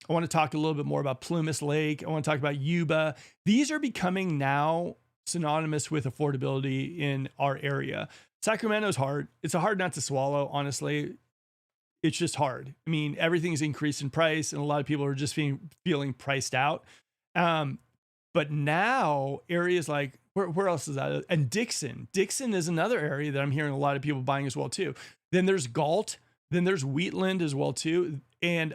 I want to talk a little bit more about Plumas Lake. I want to talk about Yuba. These are becoming now synonymous with affordability in our area. Sacramento is hard. It's a hard nut to swallow, honestly. It's just hard. I mean, everything's increased in price and a lot of people are just feeling priced out. But now areas like, where else is that? And Dixon is another area that I'm hearing a lot of people buying as well too. Then there's Galt, then there's Wheatland as well too. And,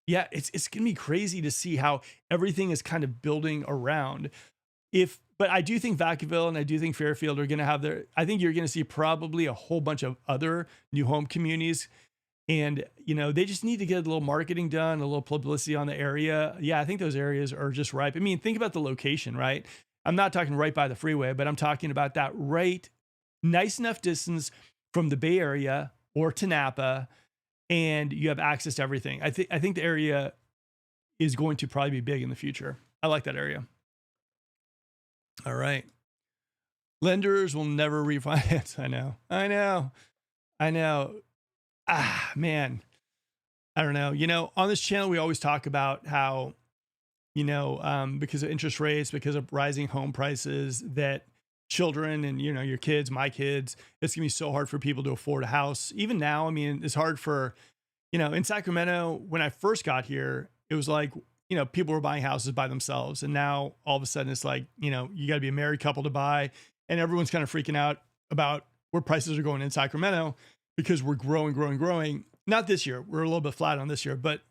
yeah, it's going to be crazy to see how everything is kind of building around. But I do think Vacaville and I do think Fairfield are going to have I think you're going to see probably a whole bunch of other new home communities. And, they just need to get a little marketing done, a little publicity on the area. Yeah, I think those areas are just ripe. I mean, think about the location, right? I'm not talking right by the freeway, but I'm talking about that right, nice enough distance from the Bay Area or to Napa, and you have access to everything. I think the area is going to probably be big in the future. I like that area. All right. Lenders will never refinance. I know. Man. I don't know. On this channel, we always talk about how, because of interest rates, because of rising home prices, that children and, your kids, my kids, it's gonna be so hard for people to afford a house. Even now, I mean, it's hard for, in Sacramento, when I first got here, it was like, people were buying houses by themselves. And now all of a sudden it's like, you got to be a married couple to buy. And everyone's kind of freaking out about where prices are going in Sacramento because we're growing. Not this year. We're a little bit flat on this year, but,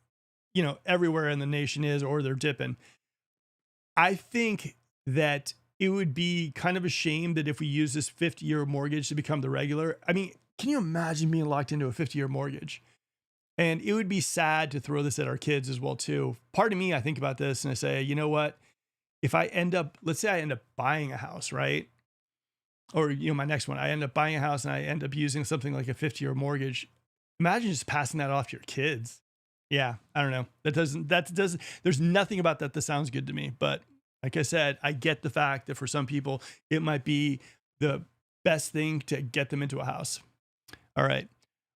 everywhere in the nation is, or they're dipping. I think that it would be kind of a shame that if we use this 50-year mortgage to become the regular. I mean, can you imagine being locked into a 50-year mortgage? And it would be sad to throw this at our kids as well too. Part of me, I think about this and I say, you know what? If let's say I end up buying a house, right? Or, my next one, I end up buying a house and I end up using something like a 50-year mortgage. Imagine just passing that off to your kids. Yeah, I don't know. There's nothing about that sounds good to me. But like I said, I get the fact that for some people, it might be the best thing to get them into a house. All right.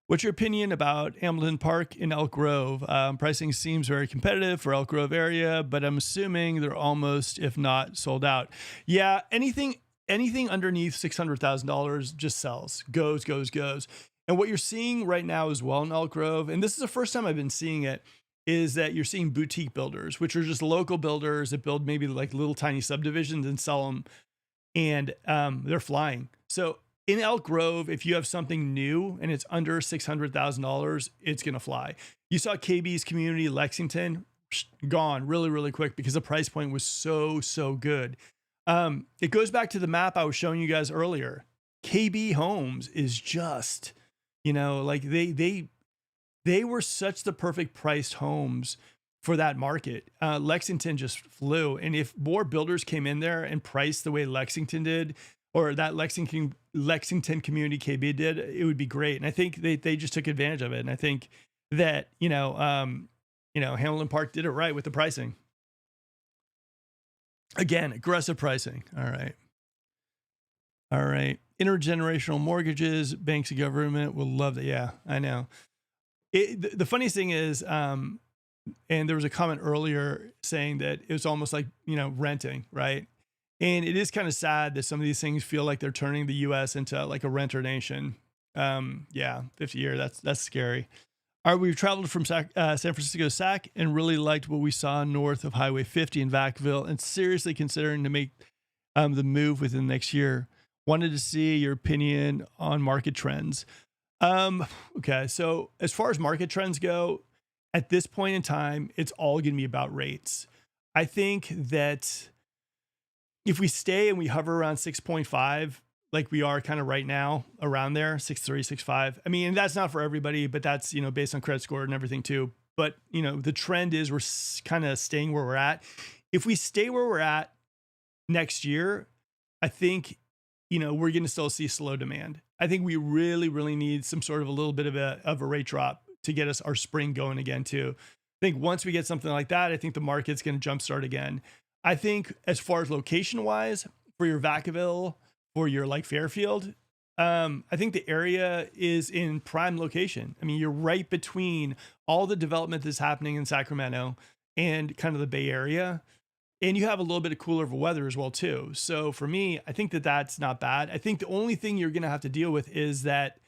What's your opinion about Hamilton Park in Elk Grove? Pricing seems very competitive for Elk Grove area, but I'm assuming they're almost, if not, sold out. Yeah, anything underneath $600,000 just sells, goes. And what you're seeing right now as well in Elk Grove, and this is the first time I've been seeing it, is that you're seeing boutique builders, which are just local builders that build maybe like little tiny subdivisions and sell them, and they're flying. So in Elk Grove, if you have something new and it's under $600,000, it's going to fly. You saw KB's community, Lexington, gone really, really quick because the price point was so good. It goes back to the map I was showing you guys earlier. KB Homes is just, like they were such the perfect priced homes for that market. Lexington just flew. And if more builders came in there and priced the way Lexington did, or that Lexington community KB did, it would be great. And I think they just took advantage of it. And I think that, Hamilton Park did it right with the pricing. Again, aggressive pricing. All right. All right. Intergenerational mortgages, banks and government will love that. Yeah, I know. The funniest thing is, and there was a comment earlier saying that it was almost like, renting, right? And it is kind of sad that some of these things feel like they're turning the US into like a renter nation. 50 year, that's scary. All right, we've traveled from San Francisco to Sac and really liked what we saw north of Highway 50 in Vacaville and seriously considering to make the move within the next year. Wanted to see your opinion on market trends. Okay, so as far as market trends go, at this point in time, it's all going to be about rates. I think that if we stay and we hover around 6.5, like we are kind of right now, around there, 6.3, 6.5. I mean, and that's not for everybody, but that's, based on credit score and everything too. But, the trend is we're kind of staying where we're at. If we stay where we're at next year, I think, we're going to still see slow demand. I think we really, really need some sort of a little bit of a rate drop to get us our spring going again too. I think once we get something like that, I think the market's going to jumpstart again. I think as far as location wise, for your Vacaville, for your like Fairfield, I think the area is in prime location. I mean, you're right between all the development that's happening in Sacramento and kind of the Bay Area. And you have a little bit of cooler of weather as well too. So for me, I think that that's not bad. I think the only thing you're going to have to deal with is that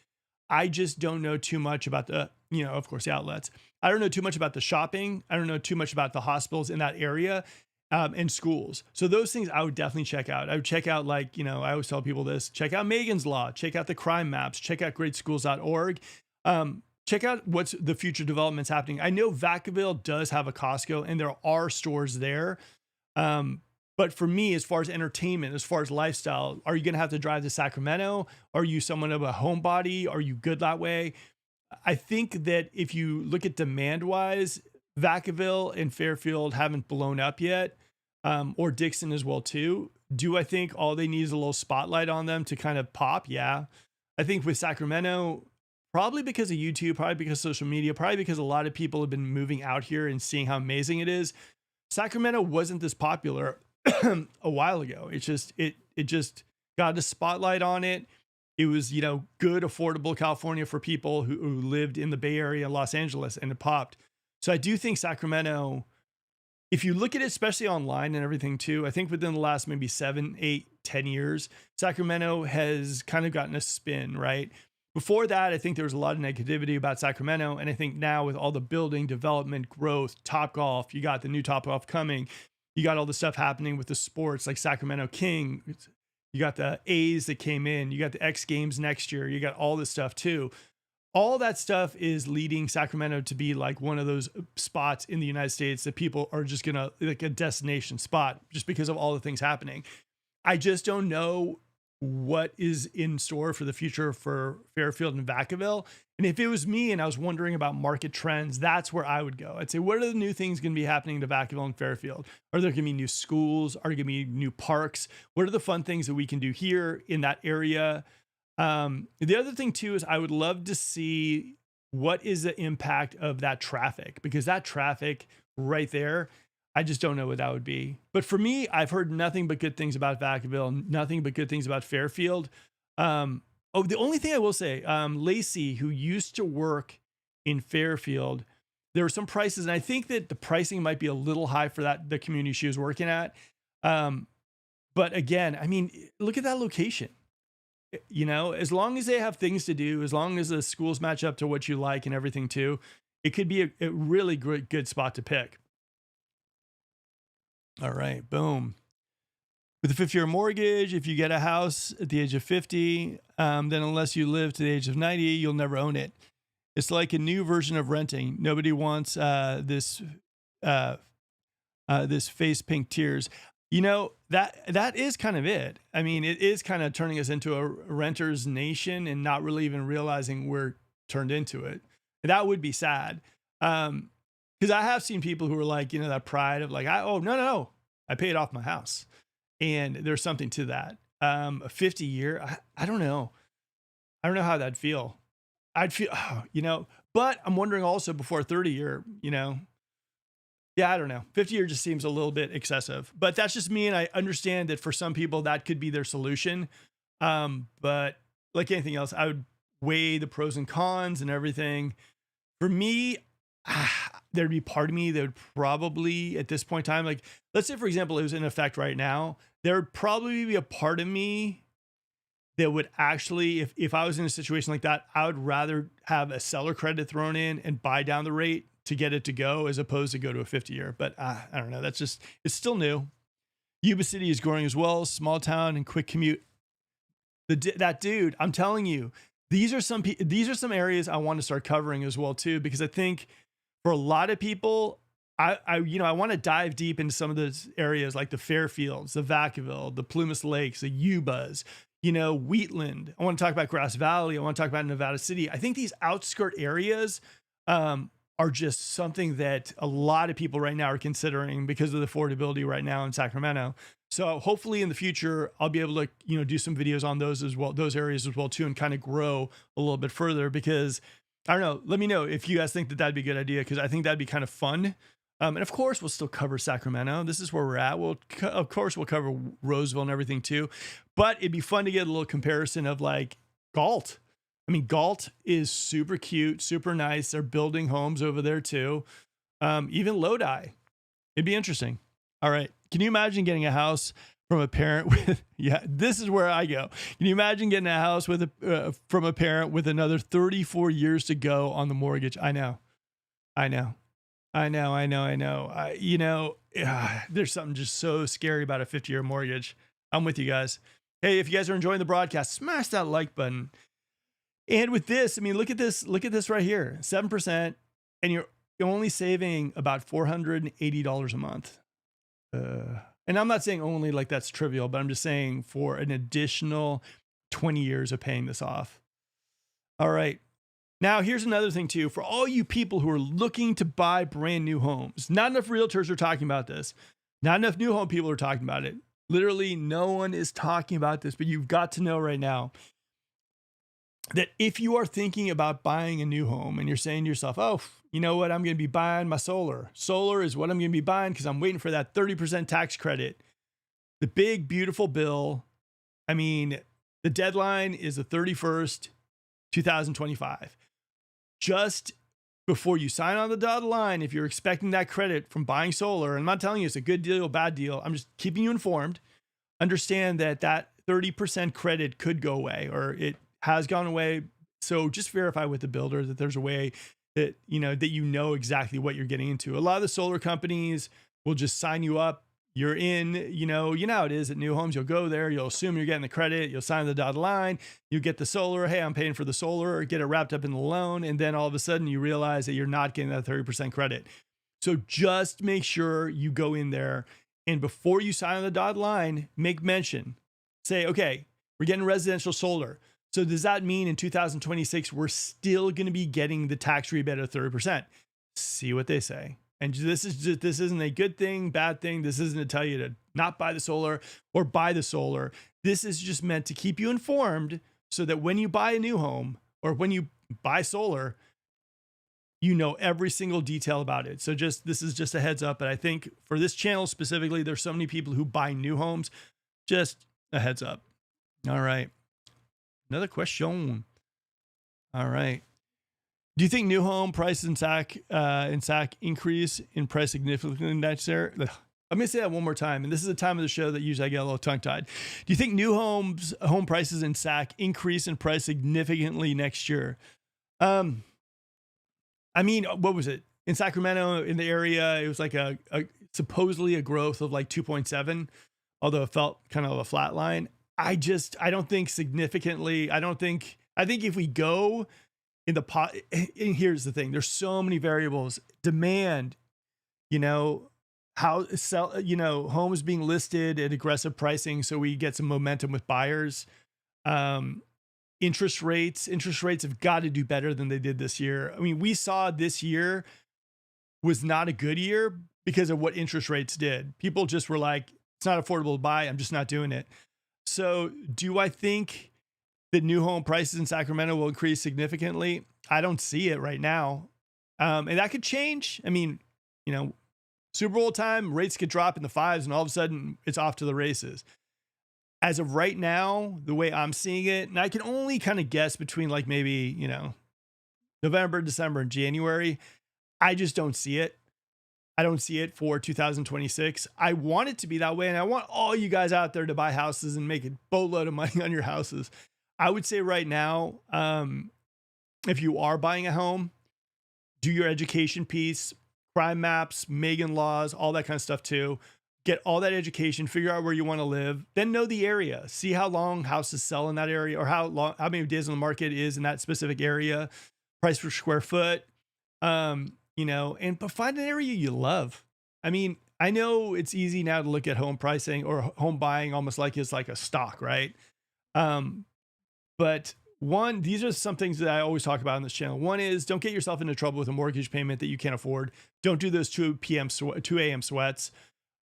I just don't know too much about of course, the outlets. I don't know too much about the shopping. I don't know too much about the hospitals in that area and schools. So those things I would definitely check out. I would check out I always tell people this, check out Megan's Law, check out the crime maps, check out greatschools.org. Check out what's the future developments happening. I know Vacaville does have a Costco and there are stores there. But for me, as far as entertainment, as far as lifestyle, are you going to have to drive to Sacramento? Are you someone of a homebody? Are you good that way? I think that if you look at demand wise, Vacaville and Fairfield haven't blown up yet, or Dixon as well too. Do I think all they need is a little spotlight on them to kind of pop? Yeah. I think with Sacramento, probably because of YouTube, probably because of social media, probably because a lot of people have been moving out here and seeing how amazing it is. Sacramento wasn't this popular a while ago. It just got a spotlight on it. It was, good, affordable California for people who lived in the Bay Area, Los Angeles, and it popped. So I do think Sacramento, if you look at it, especially online and everything too, I think within the last maybe 7, 8, 10 years, Sacramento has kind of gotten a spin, right? Before that, I think there was a lot of negativity about Sacramento. And I think now with all the building, development, growth, Topgolf, you got the new Topgolf coming. You got all the stuff happening with the sports like Sacramento King. You got the A's that came in. You got the X Games next year. You got all this stuff too. All that stuff is leading Sacramento to be like one of those spots in the United States that people are just going to like a destination spot just because of all the things happening. I just don't know what is in store for the future for Fairfield and Vacaville. And if it was me and I was wondering about market trends, that's where I would go. I'd say, what are the new things going to be happening to Vacaville and Fairfield? Are there going to be new schools? Are there going to be new parks? What are the fun things that we can do here in that area? The other thing too, is I would love to see what is the impact of that traffic, because that traffic right there, I just don't know what that would be. But for me, I've heard nothing but good things about Vacaville, nothing but good things about Fairfield. The only thing I will say, Lacey, who used to work in Fairfield, there were some prices, and I think that the pricing might be a little high for the community she was working at. But again, I mean, look at that location. As long as they have things to do, as long as the schools match up to what you like and everything too, it could be a really good spot to pick. All right, boom. With a 50-year mortgage, if you get a house at the age of 50, then unless you live to the age of 90, you'll never own it. It's like a new version of renting. Nobody wants this face pink tears. That is kind of it. I mean, it is kind of turning us into a renter's nation and not really even realizing we're turned into it. That would be sad. Because I have seen people who are like, that pride of like, no, I paid off my house. And there's something to that. A 50 year, I don't know. I don't know how that'd feel. I'd feel, but I'm wondering also before 30 year, Yeah, I don't know. 50-year just seems a little bit excessive, but that's just me. And I understand that for some people that could be their solution. But like anything else, I would weigh the pros and cons and everything. For me, there'd be part of me that would probably at this point in time, like, let's say, for example, it was in effect right now, there would probably be a part of me that would actually, if I was in a situation like that, I would rather have a seller credit thrown in and buy down the rate to get it to go as opposed to go to a 50-year. But I don't know. That's just, it's still new. Yuba City is growing as well. Small town and quick commute. That dude, I'm telling you, these are some areas I want to start covering as well too, because I think for a lot of people, I want to dive deep into some of those areas like the Fairfields, the Vacaville, the Plumas Lakes, the Yubas, Wheatland. I want to talk about Grass Valley. I want to talk about Nevada City. I think these outskirt areas are just something that a lot of people right now are considering because of the affordability right now in Sacramento. So hopefully in the future, I'll be able to, do some videos on those as well, those areas as well too, and kind of grow a little bit further because I don't know. Let me know if you guys think that that'd be a good idea, because I think that'd be kind of fun. And of course, we'll still cover Sacramento. This is where we're at. Of course, we'll cover Roseville and everything too. But it'd be fun to get a little comparison of like Galt. I mean, Galt is super cute, super nice. They're building homes over there too. Even Lodi. It'd be interesting. All right. Can you imagine getting a house from a parent with, yeah, this is where I go. Can you imagine getting a house with from a parent with another 34 years to go on the mortgage? I know. There's something just so scary about a 50-year mortgage. I'm with you guys. Hey, if you guys are enjoying the broadcast, smash that like button. And with this, I mean, look at this right here, 7%, and you're only saving about $480 a month. And I'm not saying only like that's trivial, but I'm just saying for an additional 20 years of paying this off. All right. Now, here's another thing too, for all you people who are looking to buy brand new homes. Not enough realtors are talking about this. Not enough new home people are talking about it. Literally no one is talking about this, but you've got to know right now that if you are thinking about buying a new home and you're saying to yourself, oh, you know what, I'm going to be buying my solar. Solar is what I'm going to be buying because I'm waiting for that 30% tax credit. The big, beautiful bill. I mean, the deadline is the 31st, 2025. Just before you sign on the dotted line, if you're expecting that credit from buying solar, and I'm not telling you it's a good deal, bad deal, I'm just keeping you informed, understand that that 30% credit could go away, or it has gone away. So just verify with the builder that there's a way that, that exactly what you're getting into. A lot of the solar companies will just sign you up. You're in, how it is at new homes. You'll go there, you'll assume you're getting the credit, you'll sign the dotted line, you get the solar. Hey, I'm paying for the solar, or get it wrapped up in the loan. And then all of a sudden you realize that you're not getting that 30% credit. So just make sure you go in there, and before you sign on the dotted line, make mention, say, okay, we're getting residential solar. So does that mean in 2026, we're still going to be getting the tax rebate of 30%? See what they say. And this isn't a good thing, bad thing. This isn't to tell you to not buy the solar or buy the solar. This is just meant to keep you informed so that when you buy a new home or when you buy solar, you know every single detail about it. So this is just a heads up. But I think for this channel specifically, there's so many people who buy new homes. Just a heads up. All right. Another question. All right. Do you think new home prices in Sac increase in price significantly next year? I'm going to say that one more time. And this is the time of the show that usually I get a little tongue tied. Do you think new home prices in Sac increase in price significantly next year? I mean, what was it in Sacramento in the area? It was like a supposedly a growth of like 2.7, although it felt kind of a flat line. I don't think significantly. I think if we go in the pot, and here's the thing, there's so many variables, demand, homes being listed at aggressive pricing. So we get some momentum with buyers, interest rates have got to do better than they did this year. I mean, we saw this year was not a good year because of what interest rates did. People just were like, it's not affordable to buy. I'm just not doing it. So do I think that new home prices in Sacramento will increase significantly? I don't see it right now. And that could change. I mean, Super Bowl time, rates could drop in the fives and all of a sudden it's off to the races. As of right now, the way I'm seeing it, and I can only kind of guess between like maybe, November, December, and January, I just don't see it. I don't see it for 2026. I want it to be that way. And I want all you guys out there to buy houses and make a boatload of money on your houses. I would say right now, if you are buying a home, do your education piece, crime maps, Megan laws, all that kind of stuff too. Get all that education, figure out where you want to live, then know the area, see how long houses sell in that area or how many days on the market is in that specific area, price per square foot, but find an area you love. I mean, I know it's easy now to look at home pricing or home buying almost like it's like a stock, right? But one, these are some things that I always talk about on this channel. One is don't get yourself into trouble with a mortgage payment that you can't afford. Don't do those 2 a.m. sweats.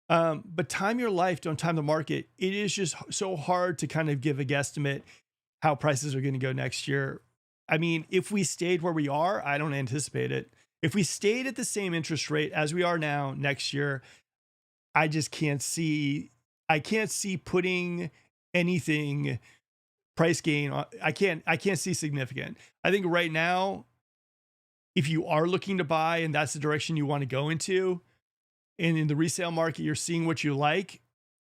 But time your life, don't time the market. It is just so hard to kind of give a guesstimate how prices are going to go next year. I mean, if we stayed where we are, I don't anticipate it. If we stayed at the same interest rate as we are now next year, I just can't see putting anything price gain on. I can't see significant. I think right now, if you are looking to buy and that's the direction you want to go into, and in the resale market, you're seeing what you like,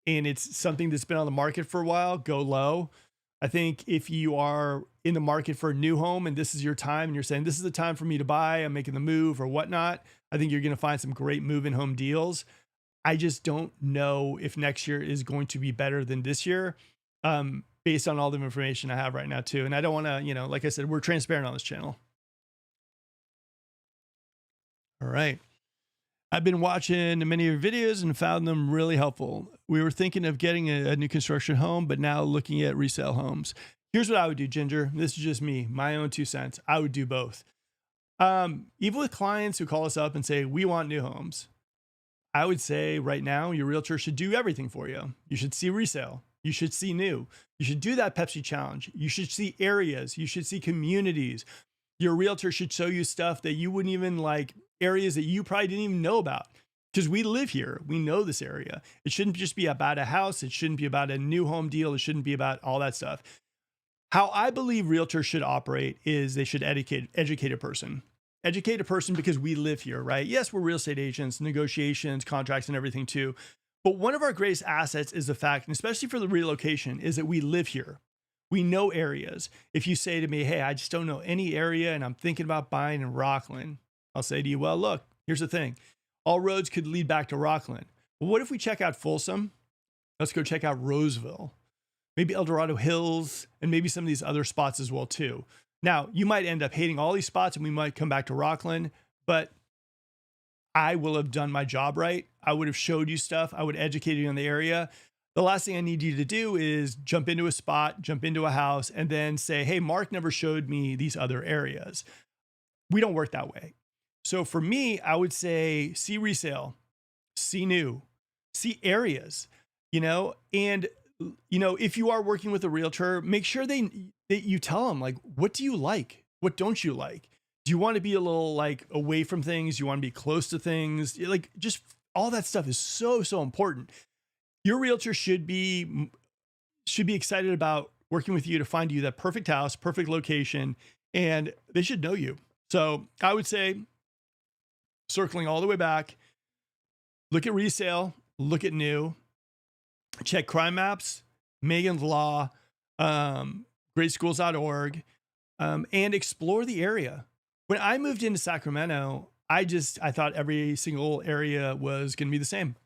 and it's something that's been on the market for a while, go low. I think if you are in the market for a new home and this is your time and you're saying, this is the time for me to buy, I'm making the move or whatnot, I think you're going to find some great move-in home deals. I just don't know if next year is going to be better than this year, based on all the information I have right now too. And I don't want to, like I said, we're transparent on this channel. All right. I've been watching many of your videos and found them really helpful. We were thinking of getting a new construction home, but now looking at resale homes. Here's what I would do, Ginger. This is just me, my own 2 cents. I would do both. Even with clients who call us up and say, we want new homes, I would say right now, your realtor should do everything for you. You should see resale. You should see new. You should do that Pepsi challenge. You should see areas. You should see communities. Your realtor should show you stuff that you wouldn't even like, areas that you probably didn't even know about, because we live here. We know this area. It shouldn't just be about a house. It shouldn't be about a new home deal. It shouldn't be about all that stuff. How I believe realtors should operate is they should educate a person. Educate a person because we live here, right? Yes, we're real estate agents, negotiations, contracts, and everything too. But one of our greatest assets is the fact, and especially for the relocation, is that we live here. We know areas. If you say to me, hey, I just don't know any area and I'm thinking about buying in Rockland, I'll say to you, well, look, here's the thing. All roads could lead back to Rockland. Well, what if we check out Folsom? Let's go check out Roseville, maybe El Dorado Hills, and maybe some of these other spots as well too. Now, you might end up hating all these spots and we might come back to Rockland, but I will have done my job right. I would have showed you stuff. I would educate you on the area. The last thing I need you to do is jump into a spot, jump into a house, and then say, hey, Mark never showed me these other areas. We don't work that way. So for me, I would say see resale, see new, see areas, and if you are working with a realtor, make sure that you tell them, like, what do you like? What don't you like? Do you want to be a little like away from things? You want to be close to things? Like, just all that stuff is so, so important. Your realtor should be excited about working with you to find you that perfect house, perfect location, and they should know you. So I would say, circling all the way back, look at resale, look at new, check crime maps, Megan's Law, greatschools.org, and explore the area. When I moved into Sacramento, I thought every single area was going to be the same.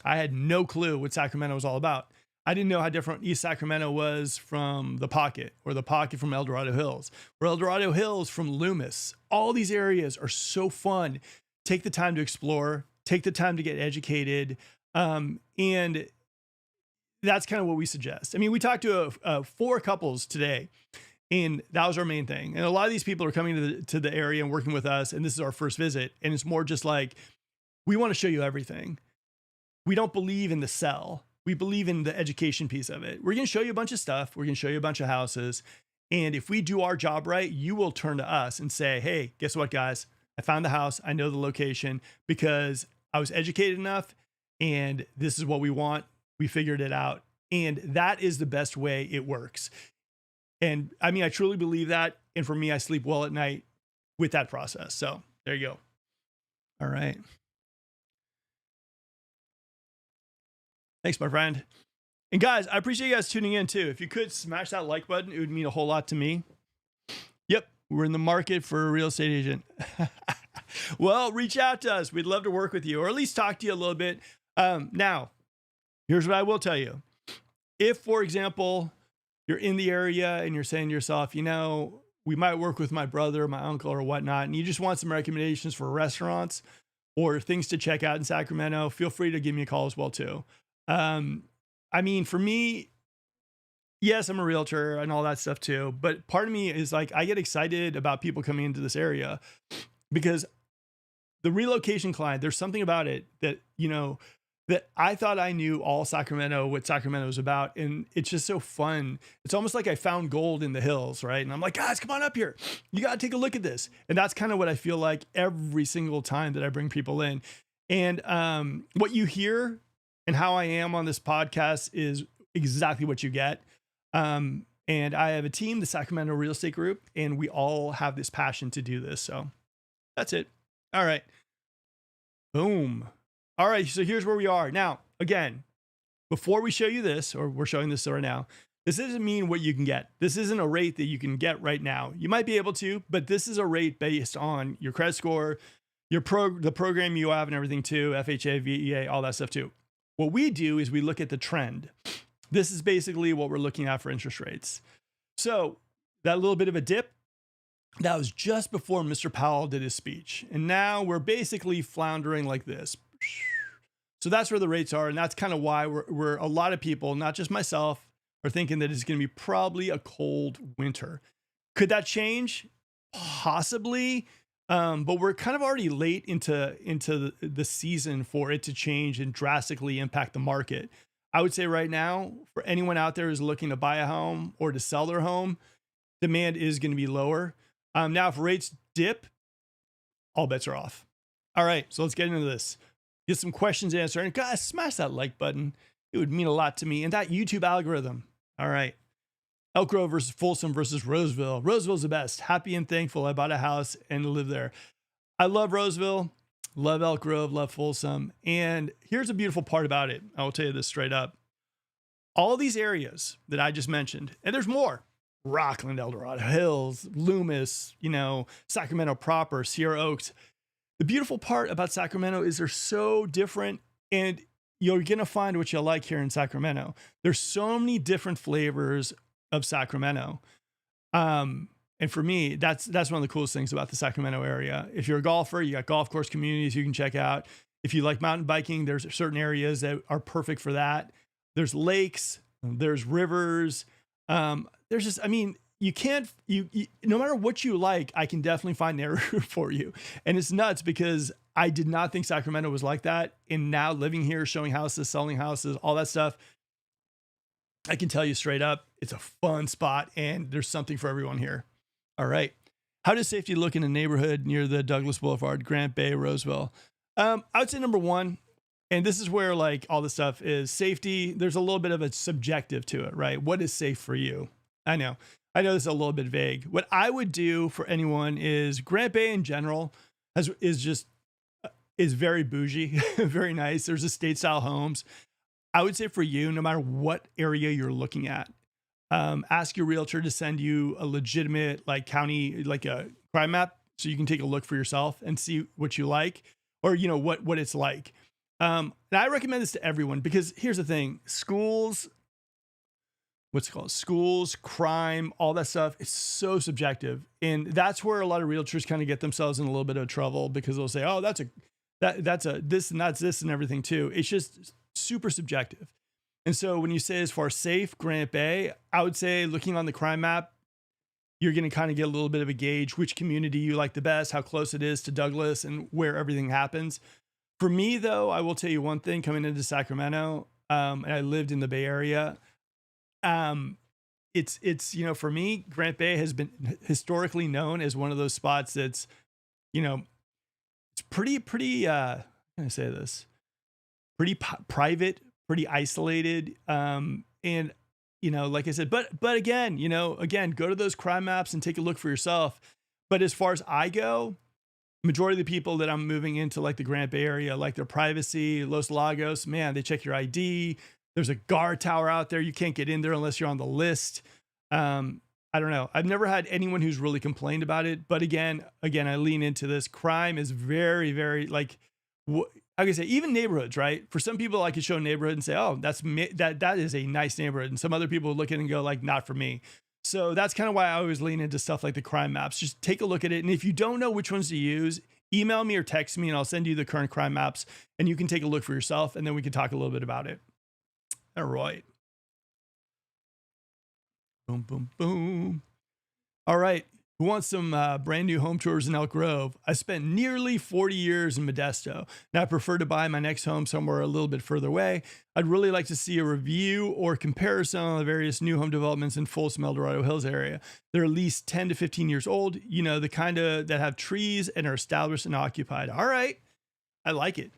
I had no clue what Sacramento was all about. I didn't know how different East Sacramento was from the Pocket, or the Pocket from El Dorado Hills, or El Dorado Hills from Loomis. All these areas are so fun. Take the time to explore, take the time to get educated. And that's kind of what we suggest. I mean, we talked to 4 couples today, and that was our main thing. And a lot of these people are coming to the area and working with us, and this is our first visit. And it's more just like, we want to show you everything. We don't believe in the sell. We believe in the education piece of it. We're going to show you a bunch of stuff. We're going to show you a bunch of houses. And if we do our job right, you will turn to us and say, hey, guess what, guys? I found the house. I know the location, because I was educated enough, and this is what we want. We figured it out. And that is the best way it works. And I mean, I truly believe that. And for me, I sleep well at night with that process. So there you go. All right. Thanks, my friend. And guys, I appreciate you guys tuning in too. If you could smash that like button, it would mean a whole lot to me. Yep, we're in the market for a real estate agent. Well, reach out to us. We'd love to work with you, or at least talk to you a little bit. Now, here's what I will tell you. If, for example, you're in the area and you're saying to yourself, you know, we might work with my brother, my uncle, or whatnot, and you just want some recommendations for restaurants or things to check out in Sacramento, feel free to give me a call as well too. I mean, for me, yes, I'm a realtor and all that stuff too, but part of me is like, I get excited about people coming into this area because the relocation client, there's something about it that, you know, that I thought I knew all Sacramento, what Sacramento was about. And it's just so fun. It's almost like I found gold in the hills, right? And I'm like, guys, come on up here. You got to take a look at this. And that's kind of what I feel like every single time that I bring people in. And what you hear and how I am on this podcast is exactly what you get. And I have a team, the Sacramento Real Estate Group, and we all have this passion to do this. So that's it. All right. Boom. All right. So here's where we are. Now, again, before we show you this, or we're showing this right now, this doesn't mean what you can get. This isn't a rate that you can get right now. You might be able to, but this is a rate based on your credit score, the program you have and everything too, FHA, VEA, all that stuff too. What we do is we look at the trend. This is basically what we're looking at for interest rates. So that little bit of a dip, that was just before Mr. Powell did his speech. And now we're basically floundering like this. So that's where the rates are. And that's kind of why we're a lot of people, not just myself, are thinking that it's going to be probably a cold winter. Could that change? Possibly. But we're kind of already late into the season for it to change and drastically impact the market. I would say right now, for anyone out there who's looking to buy a home or to sell their home, demand is going to be lower. Now, if rates dip, all bets are off. All right, so let's get into this. Get some questions answered. And guys, smash that like button. It would mean a lot to me. And that YouTube algorithm. All right. Elk Grove versus Folsom versus Roseville. Roseville's the best. Happy and thankful I bought a house and live there. I love Roseville, love Elk Grove, love Folsom. And here's a beautiful part about it. I will tell you this straight up. All these areas that I just mentioned, and there's more. Rockland, El Dorado Hills, Loomis, you know, Sacramento proper, Sierra Oaks. The beautiful part about Sacramento is they're so different, and you're going to find what you like here in Sacramento. There's so many different flavors of Sacramento. And for me, that's one of the coolest things about the Sacramento area. If you're a golfer, you got golf course communities you can check out. If you like mountain biking, there's certain areas that are perfect for that. There's lakes, there's rivers. There's just, I mean, you can't, no matter what you like, I can definitely find an area for you. And it's nuts because I did not think Sacramento was like that. And now living here, showing houses, selling houses, all that stuff, I can tell you straight up, it's a fun spot and there's something for everyone here. All right. How does safety look in a neighborhood near the Douglas Boulevard, Grant Bay, Roseville? I would say number one, and this is where like all the stuff is safety. There's a little bit of a subjective to it, right? What is safe for you? I know this is a little bit vague. What I would do for anyone is Grant Bay in general is very bougie, very nice. There's estate style homes. I would say for you, no matter what area you're looking at, ask your realtor to send you a legitimate like county, like a crime map, so you can take a look for yourself and see what you like, or you know what it's like. And I recommend this to everyone because here's the thing: schools, crime, all that stuff. It's so subjective, and that's where a lot of realtors kind of get themselves in a little bit of trouble because they'll say, "Oh, that's a this and that's this and everything too." It's just super subjective. And so when you say as far as safe, Grant Bay, I would say looking on the crime map, you're going to kind of get a little bit of a gauge which community you like the best, how close it is to Douglas and where everything happens. For me, though, I will tell you one thing coming into Sacramento, and I lived in the Bay Area. It's, you know, for me, Grant Bay has been historically known as one of those spots that's, you know, it's pretty can I say this? Pretty private, pretty isolated. And like I said, but again, again, go to those crime maps and take a look for yourself. But as far as I go, majority of the people that I'm moving into like the Grand Bay area, like their privacy, Los Lagos, man, they check your ID. There's a guard tower out there. You can't get in there unless you're on the list. I don't know. I've never had anyone who's really complained about it. But again, I lean into this. Crime is very, very like I can say even neighborhoods, right? For some people, I could show a neighborhood and say, oh, that is a nice neighborhood. And some other people look at it and go like, not for me. So that's kind of why I always lean into stuff like the crime maps. Just take a look at it. And if you don't know which ones to use, email me or text me and I'll send you the current crime maps and you can take a look for yourself. And then we can talk a little bit about it. All right. Boom, boom, boom. All right. Who wants some brand new home tours in Elk Grove? I spent nearly 40 years in Modesto. Now I prefer to buy my next home somewhere a little bit further away. I'd really like to see a review or comparison on the various new home developments in Folsom, El Dorado Hills area. They're at least 10 to 15 years old, the kind of that have trees and are established and occupied. All right. I like it.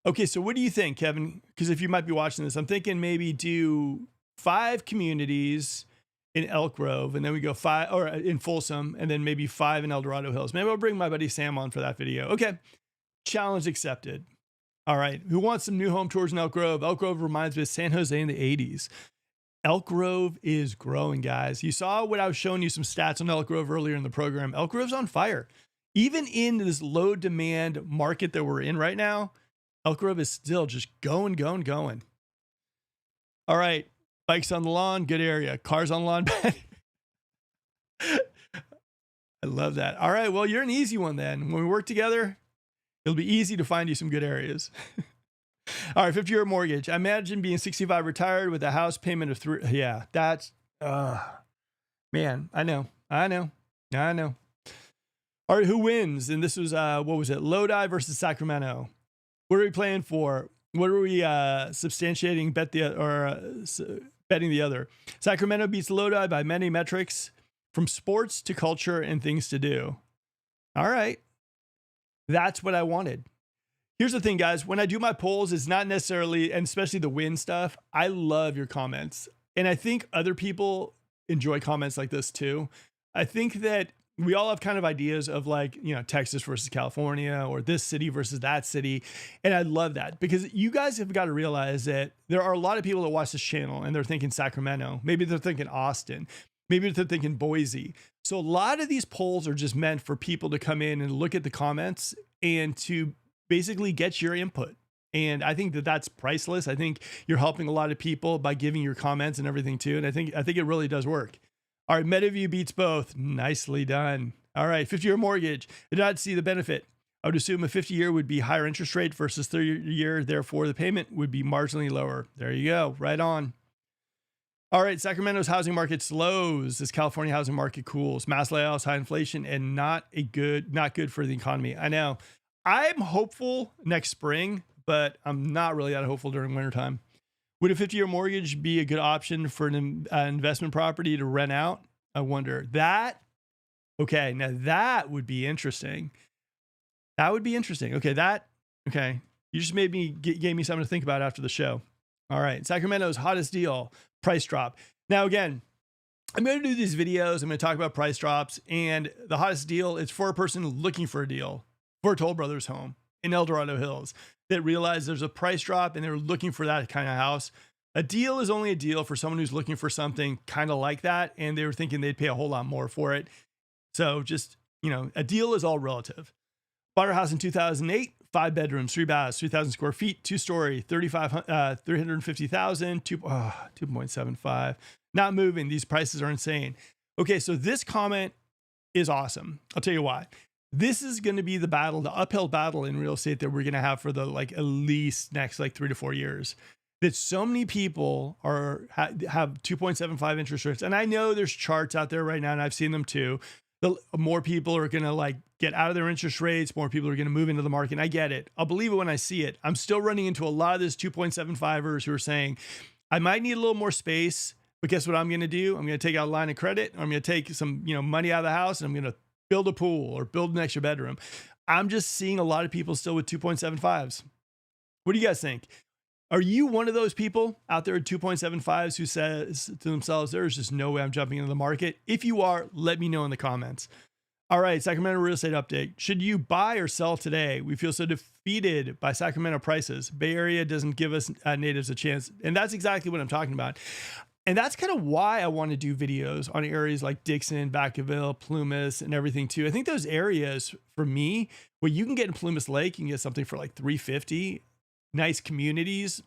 Okay. So what do you think, Kevin? Because if you might be watching this, I'm thinking maybe do 5 communities in Elk Grove, and then we go 5 or in Folsom, and then maybe 5 in El Dorado Hills. Maybe I'll bring my buddy Sam on for that video. Okay. Challenge accepted. All right. Who wants some new home tours in Elk Grove? Elk Grove reminds me of San Jose in the 80s. Elk Grove is growing, guys. You saw what I was showing you some stats on Elk Grove earlier in the program. Elk Grove's on fire. Even in this low demand market that we're in right now, Elk Grove is still just going. All right. Bikes on the lawn, good area. Cars on the lawn, bad. I love that. All right, well, you're an easy one then. When we work together, it'll be easy to find you some good areas. All right, 50-year mortgage. I imagine being 65 retired with a house payment of 3. Yeah, that's, man, I know. All right, who wins? And this was, what was it? Lodi versus Sacramento. What are we playing for? What are we substantiating betting the other? Sacramento beats Lodi by many metrics, from sports to culture and things to do. All right. That's what I wanted. Here's the thing, guys. When I do my polls, it's not necessarily, and especially the win stuff, I love your comments. And I think other people enjoy comments like this too. I think that we all have kind of ideas of like, Texas versus California or this city versus that city. And I love that because you guys have got to realize that there are a lot of people that watch this channel and they're thinking Sacramento. Maybe they're thinking Austin. Maybe they're thinking Boise. So a lot of these polls are just meant for people to come in and look at the comments and to basically get your input. And I think that that's priceless. I think you're helping a lot of people by giving your comments and everything too. And I think it really does work. All right, MetaView beats both. Nicely done. All right, 50-year mortgage. I did not see the benefit. I would assume a 50-year would be higher interest rate versus 30-year. Therefore, the payment would be marginally lower. There you go. Right on. All right, Sacramento's housing market slows as California housing market cools. Mass layoffs, high inflation, and not good for the economy. I know. I'm hopeful next spring, but I'm not really that hopeful during wintertime. Would a 50-year mortgage be a good option for an investment property to rent out? I wonder. Okay, now that would be interesting. Okay. You just gave me something to think about after the show. All right, Sacramento's hottest deal, price drop. Now, again, I'm going to do these videos. I'm going to talk about price drops, and the hottest deal is for a person looking for a deal for a Toll Brothers home in El Dorado Hills that realize there's a price drop and they're looking for that kind of house. A deal is only a deal for someone who's looking for something kind of like that, and they were thinking they'd pay a whole lot more for it. So just, a deal is all relative. Bought our house in 2008, 5 bedrooms, 3 baths, 3,000 square feet, 2-story, 350,000, 2.75. Not moving. These prices are insane. Okay, so this comment is awesome. I'll tell you why. This is going to be the uphill battle in real estate that we're going to have for the at least next 3 to 4 years. That so many people have 2.75 interest rates. And I know there's charts out there right now, and I've seen them too. The more people are going to get out of their interest rates, more people are going to move into the market. And I get it. I'll believe it when I see it. I'm still running into a lot of these 2.75ers who are saying, I might need a little more space, but guess what I'm going to do? I'm going to take out a line of credit. Or I'm going to take some, money out of the house, and I'm going to build a pool or build an extra bedroom. I'm just seeing a lot of people still with 2.75s. What do you guys think? Are you one of those people out there at 2.75s who says to themselves, there's just no way I'm jumping into the market? If you are, let me know in the comments. All right, Sacramento real estate update. Should you buy or sell today? We feel so defeated by Sacramento prices. Bay Area doesn't give us natives a chance. And that's exactly what I'm talking about. And that's kind of why I want to do videos on areas like Dixon, Vacaville, Plumas, and everything too. I think those areas for me, where you can get in Plumas Lake, you can get something for like $350, nice communities,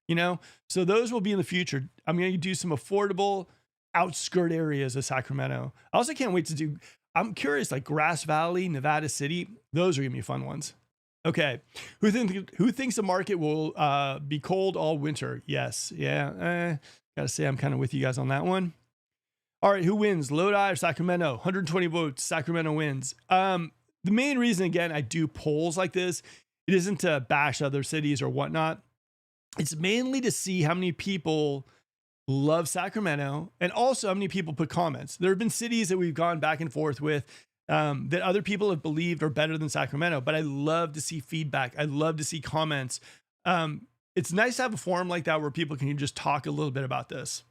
you know? So those will be in the future. I'm going to do some affordable outskirt areas of Sacramento. I also can't wait to do, I'm curious, like Grass Valley, Nevada City, those are going to be fun ones. Okay. Who thinks the market will be cold all winter? Yes. Yeah. Gotta say, I'm kind of with you guys on that one. All right, who wins, Lodi or Sacramento? 120 votes, Sacramento wins. The main reason, again, I do polls like this, it isn't to bash other cities or whatnot. It's mainly to see how many people love Sacramento and also how many people put comments. There have been cities that we've gone back and forth with that other people have believed are better than Sacramento, but I love to see feedback. I love to see comments. It's nice to have a forum like that where people can just talk a little bit about this.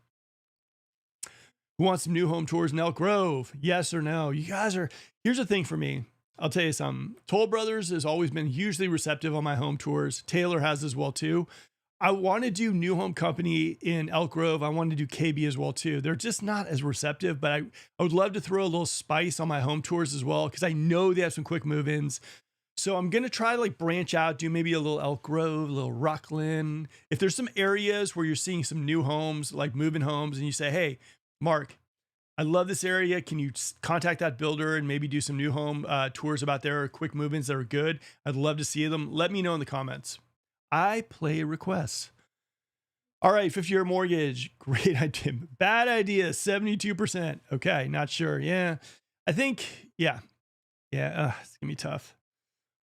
Who wants some new home tours in Elk Grove? Yes or no? You guys are, here's the thing for me. I'll tell you something. Toll Brothers has always been hugely receptive on my home tours. Taylor has as well too. I want to do New Home Company in Elk Grove. I want to do KB as well too. They're just not as receptive, but I would love to throw a little spice on my home tours as well, because I know they have some quick move-ins. So I'm going to try to like branch out, do maybe a little Elk Grove, a little Rockland. If there's some areas where you're seeing some new homes, like moving homes, and you say, hey, Mark, I love this area. Can you contact that builder and maybe do some new home tours about their quick move-ins that are good? I'd love to see them. Let me know in the comments. I play requests. All right, 50-year mortgage. Great idea. Bad idea, 72%. Okay, not sure. Yeah, I think, yeah, it's going to be tough.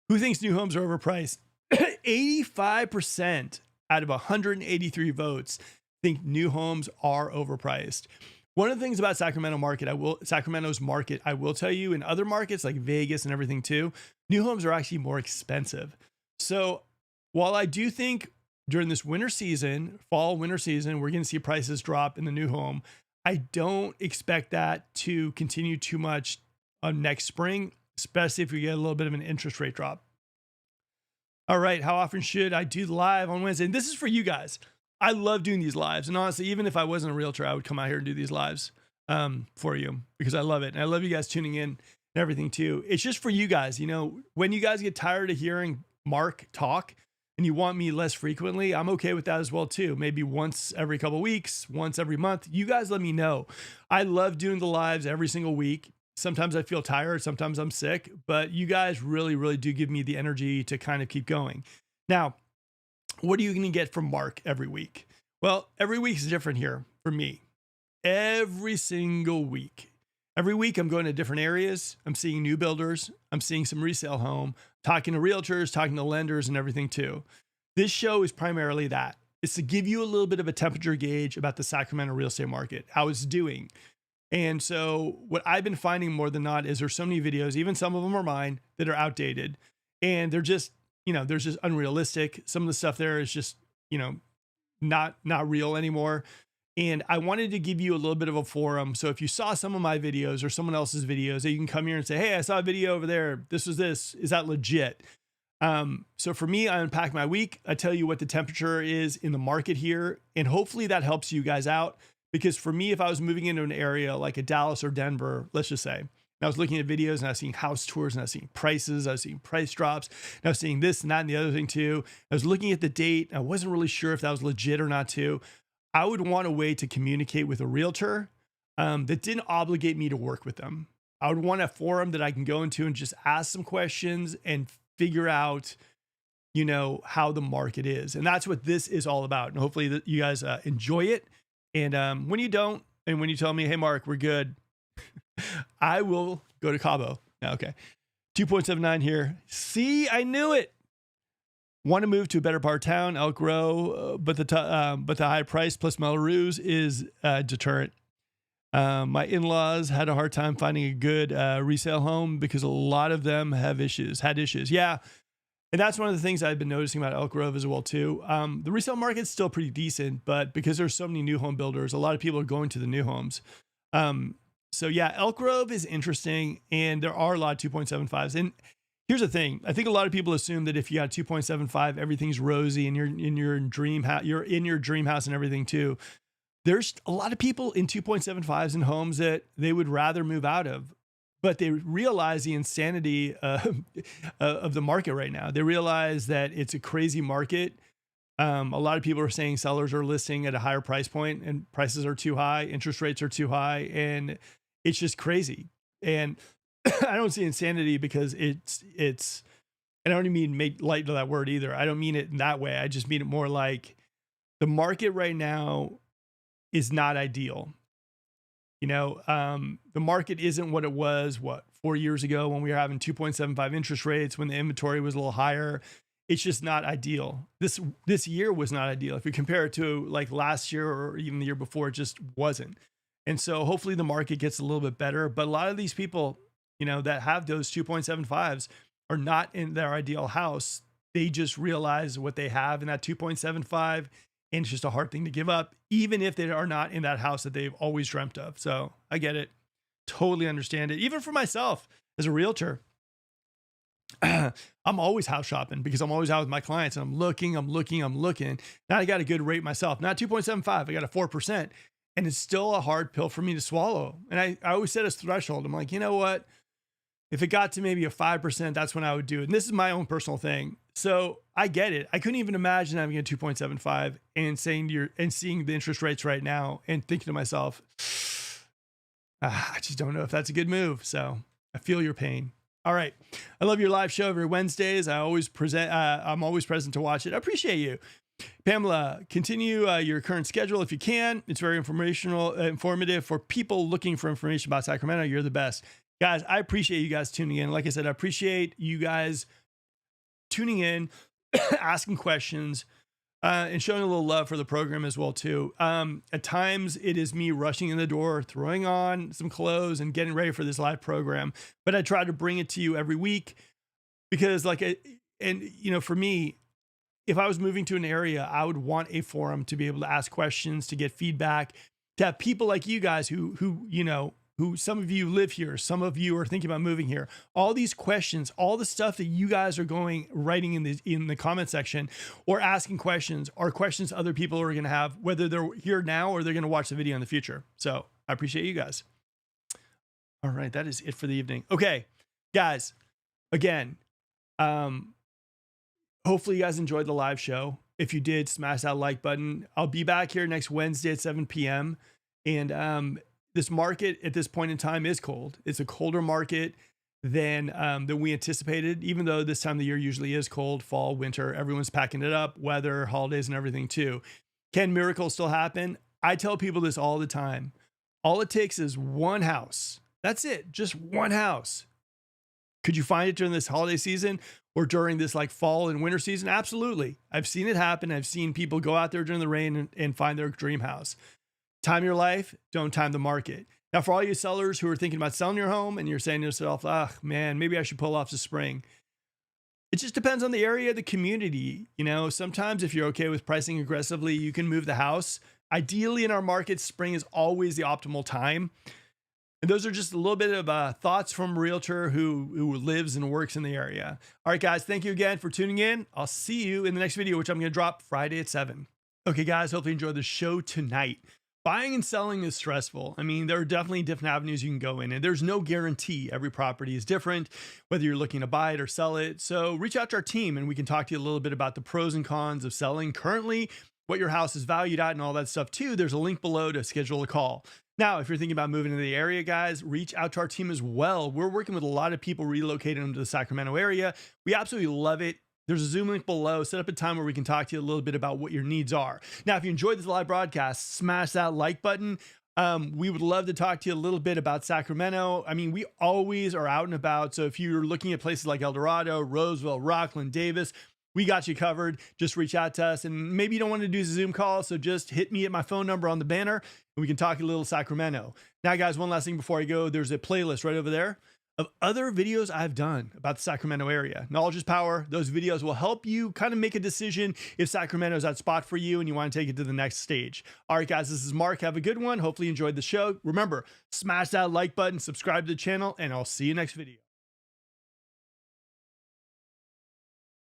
Who thinks new homes are overpriced? 85% out of 183 votes think new homes are overpriced. One of the things about Sacramento's market, I will tell you, in other markets like Vegas and everything too, new homes are actually more expensive. So while I do think during this winter season, fall winter season, we're going to see prices drop in the new home, I don't expect that to continue too much next spring, especially if we get a little bit of an interest rate drop. All right, how often should I do the live on Wednesday? And this is for you guys. I love doing these lives. And honestly, even if I wasn't a realtor, I would come out here and do these lives for you because I love it. And I love you guys tuning in and everything too. It's just for you guys. You know, when you guys get tired of hearing Mark talk and you want me less frequently, I'm okay with that as well too. Maybe once every couple of weeks, once every month. You guys let me know. I love doing the lives every single week. Sometimes I feel tired, sometimes I'm sick, but you guys really, really do give me the energy to kind of keep going. Now, what are you going to get from Mark every week? Well, every week is different here for me. Every single week. Every week I'm going to different areas. I'm seeing new builders. I'm seeing some resale home, talking to realtors, talking to lenders and everything too. This show is primarily that. It's to give you a little bit of a temperature gauge about the Sacramento real estate market, how it's doing. And so what I've been finding more than not is there's so many videos, even some of them are mine, that are outdated and they're just, you know, there's just unrealistic. Some of the stuff there is just, you know, not real anymore. And I wanted to give you a little bit of a forum. So if you saw some of my videos or someone else's videos, that you can come here and say, hey, I saw a video over there. This was this. Is that legit? So for me, I unpack my week. I tell you what the temperature is in the market here. And hopefully that helps you guys out. Because for me, if I was moving into an area like a Dallas or Denver, let's just say, and I was looking at videos and I was seeing house tours and I was seeing prices, I was seeing price drops, and I was seeing this and that and the other thing too. I was looking at the date. I wasn't really sure if that was legit or not too. I would want a way to communicate with a realtor that didn't obligate me to work with them. I would want a forum that I can go into and just ask some questions and figure out, you know, how the market is. And that's what this is all about. And hopefully that you guys enjoy it. And when you don't, and when you tell me, hey, Mark, we're good, I will go to Cabo. Okay. 2.79 here. See, I knew it. Want to move to a better part of town, Elk Grove, but the high price plus Melrose is a deterrent. My in-laws had a hard time finding a good resale home because a lot of them had issues. Yeah. And that's one of the things I've been noticing about Elk Grove as well too. The resale market's still pretty decent, but because there's so many new home builders, a lot of people are going to the new homes. So yeah, Elk Grove is interesting, and there are a lot of 2.75s. And here's the thing: I think a lot of people assume that if you got 2.75, everything's rosy, and you're in your dream house, and everything too. There's a lot of people in 2.75s in homes that they would rather move out of, but they realize the insanity of the market right now. They realize that it's a crazy market. A lot of people are saying sellers are listing at a higher price point and prices are too high, interest rates are too high, and it's just crazy. And I don't see insanity because it's, I don't even mean make light of that word either. I don't mean it in that way. I just mean it more like the market right now is not ideal. The market isn't what it was, 4 years ago when we were having 2.75 interest rates, when the inventory was a little higher. It's just not ideal. This year was not ideal. If you compare it to like last year or even the year before, it just wasn't. And so hopefully the market gets a little bit better. But a lot of these people, that have those 2.75s are not in their ideal house. They just realize what they have in that 2.75. And it's just a hard thing to give up, even if they are not in that house that they've always dreamt of. So I get it. Totally understand it. Even for myself as a realtor, I'm always house shopping because I'm always out with my clients and I'm looking. Now I got a good rate myself, not 2.75. I got a 4%, and it's still a hard pill for me to swallow. And I always set a threshold. I'm like, you know what? If it got to maybe a 5%, that's when I would do it. And this is my own personal thing. So I get it. I couldn't even imagine having a 2.75 and seeing the interest rates right now and thinking to myself, I just don't know if that's a good move. So I feel your pain. All right. I love your live show every Wednesdays. I'm always present to watch it. I appreciate you. Pamela, continue your current schedule if you can. It's very informative for people looking for information about Sacramento. You're the best. Guys, I appreciate you guys tuning in. Like I said, I appreciate you guys tuning in, asking questions, and showing a little love for the program as well too. At times it is me rushing in the door, throwing on some clothes and getting ready for this live program. But I try to bring it to you every week because for me, if I was moving to an area, I would want a forum to be able to ask questions, to get feedback, to have people like you guys who some of you live here, some of you are thinking about moving here. All these questions, all the stuff that you guys are writing in the comment section or asking questions are questions other people are going to have, whether they're here now or they're going to watch the video in the future. So I appreciate you guys. All right, that is it for the evening. Okay, guys, again, hopefully you guys enjoyed the live show. If you did, smash that like button. I'll be back here next Wednesday at 7 p.m. And this market at this point in time is cold. It's a colder market than we anticipated, even though this time of the year usually is cold, fall, winter. Everyone's packing it up, weather, holidays, and everything too. Can miracles still happen? I tell people this all the time. All it takes is one house. That's it. Just one house. Could you find it during this holiday season or during this like fall and winter season? Absolutely. I've seen it happen. I've seen people go out there during the rain and find their dream house. Time your life, don't time the market. Now, for all you sellers who are thinking about selling your home and you're saying to yourself, man, maybe I should pull off the spring. It just depends on the area, the community. Sometimes if you're okay with pricing aggressively, you can move the house. Ideally in our market, spring is always the optimal time. And those are just a little bit of thoughts from a realtor who lives and works in the area. All right, guys, thank you again for tuning in. I'll see you in the next video, which I'm going to drop Friday at 7. Okay, guys, hopefully you enjoyed the show tonight. Buying and selling is stressful. I mean, there are definitely different avenues you can go in, and there's no guarantee. Every property is different, whether you're looking to buy it or sell it. So reach out to our team and we can talk to you a little bit about the pros and cons of selling currently, what your house is valued at, and all that stuff too. There's a link below to schedule a call. Now, if you're thinking about moving to the area, guys, reach out to our team as well. We're working with a lot of people relocating them to the Sacramento area. We absolutely love it. There's a Zoom link below. Set up a time where we can talk to you a little bit about what your needs are. Now, if you enjoyed this live broadcast, smash that like button. We would love to talk to you a little bit about Sacramento. I mean, we always are out and about. So if you're looking at places like El Dorado, Roseville, Rockland, Davis, We got you covered. Just reach out to us. And maybe you don't want to do a Zoom call, so just hit me at my phone number on the banner and we can talk a little Sacramento. Now, guys, one last thing before I go. There's a playlist right over there of other videos I've done about the Sacramento area. Knowledge is power. Those videos will help you kind of make a decision if Sacramento is that spot for you and you want to take it to the next stage. All right, guys, this is Mark. Have a good one. Hopefully you enjoyed the show. Remember, smash that like button, subscribe to the channel, and I'll see you next video.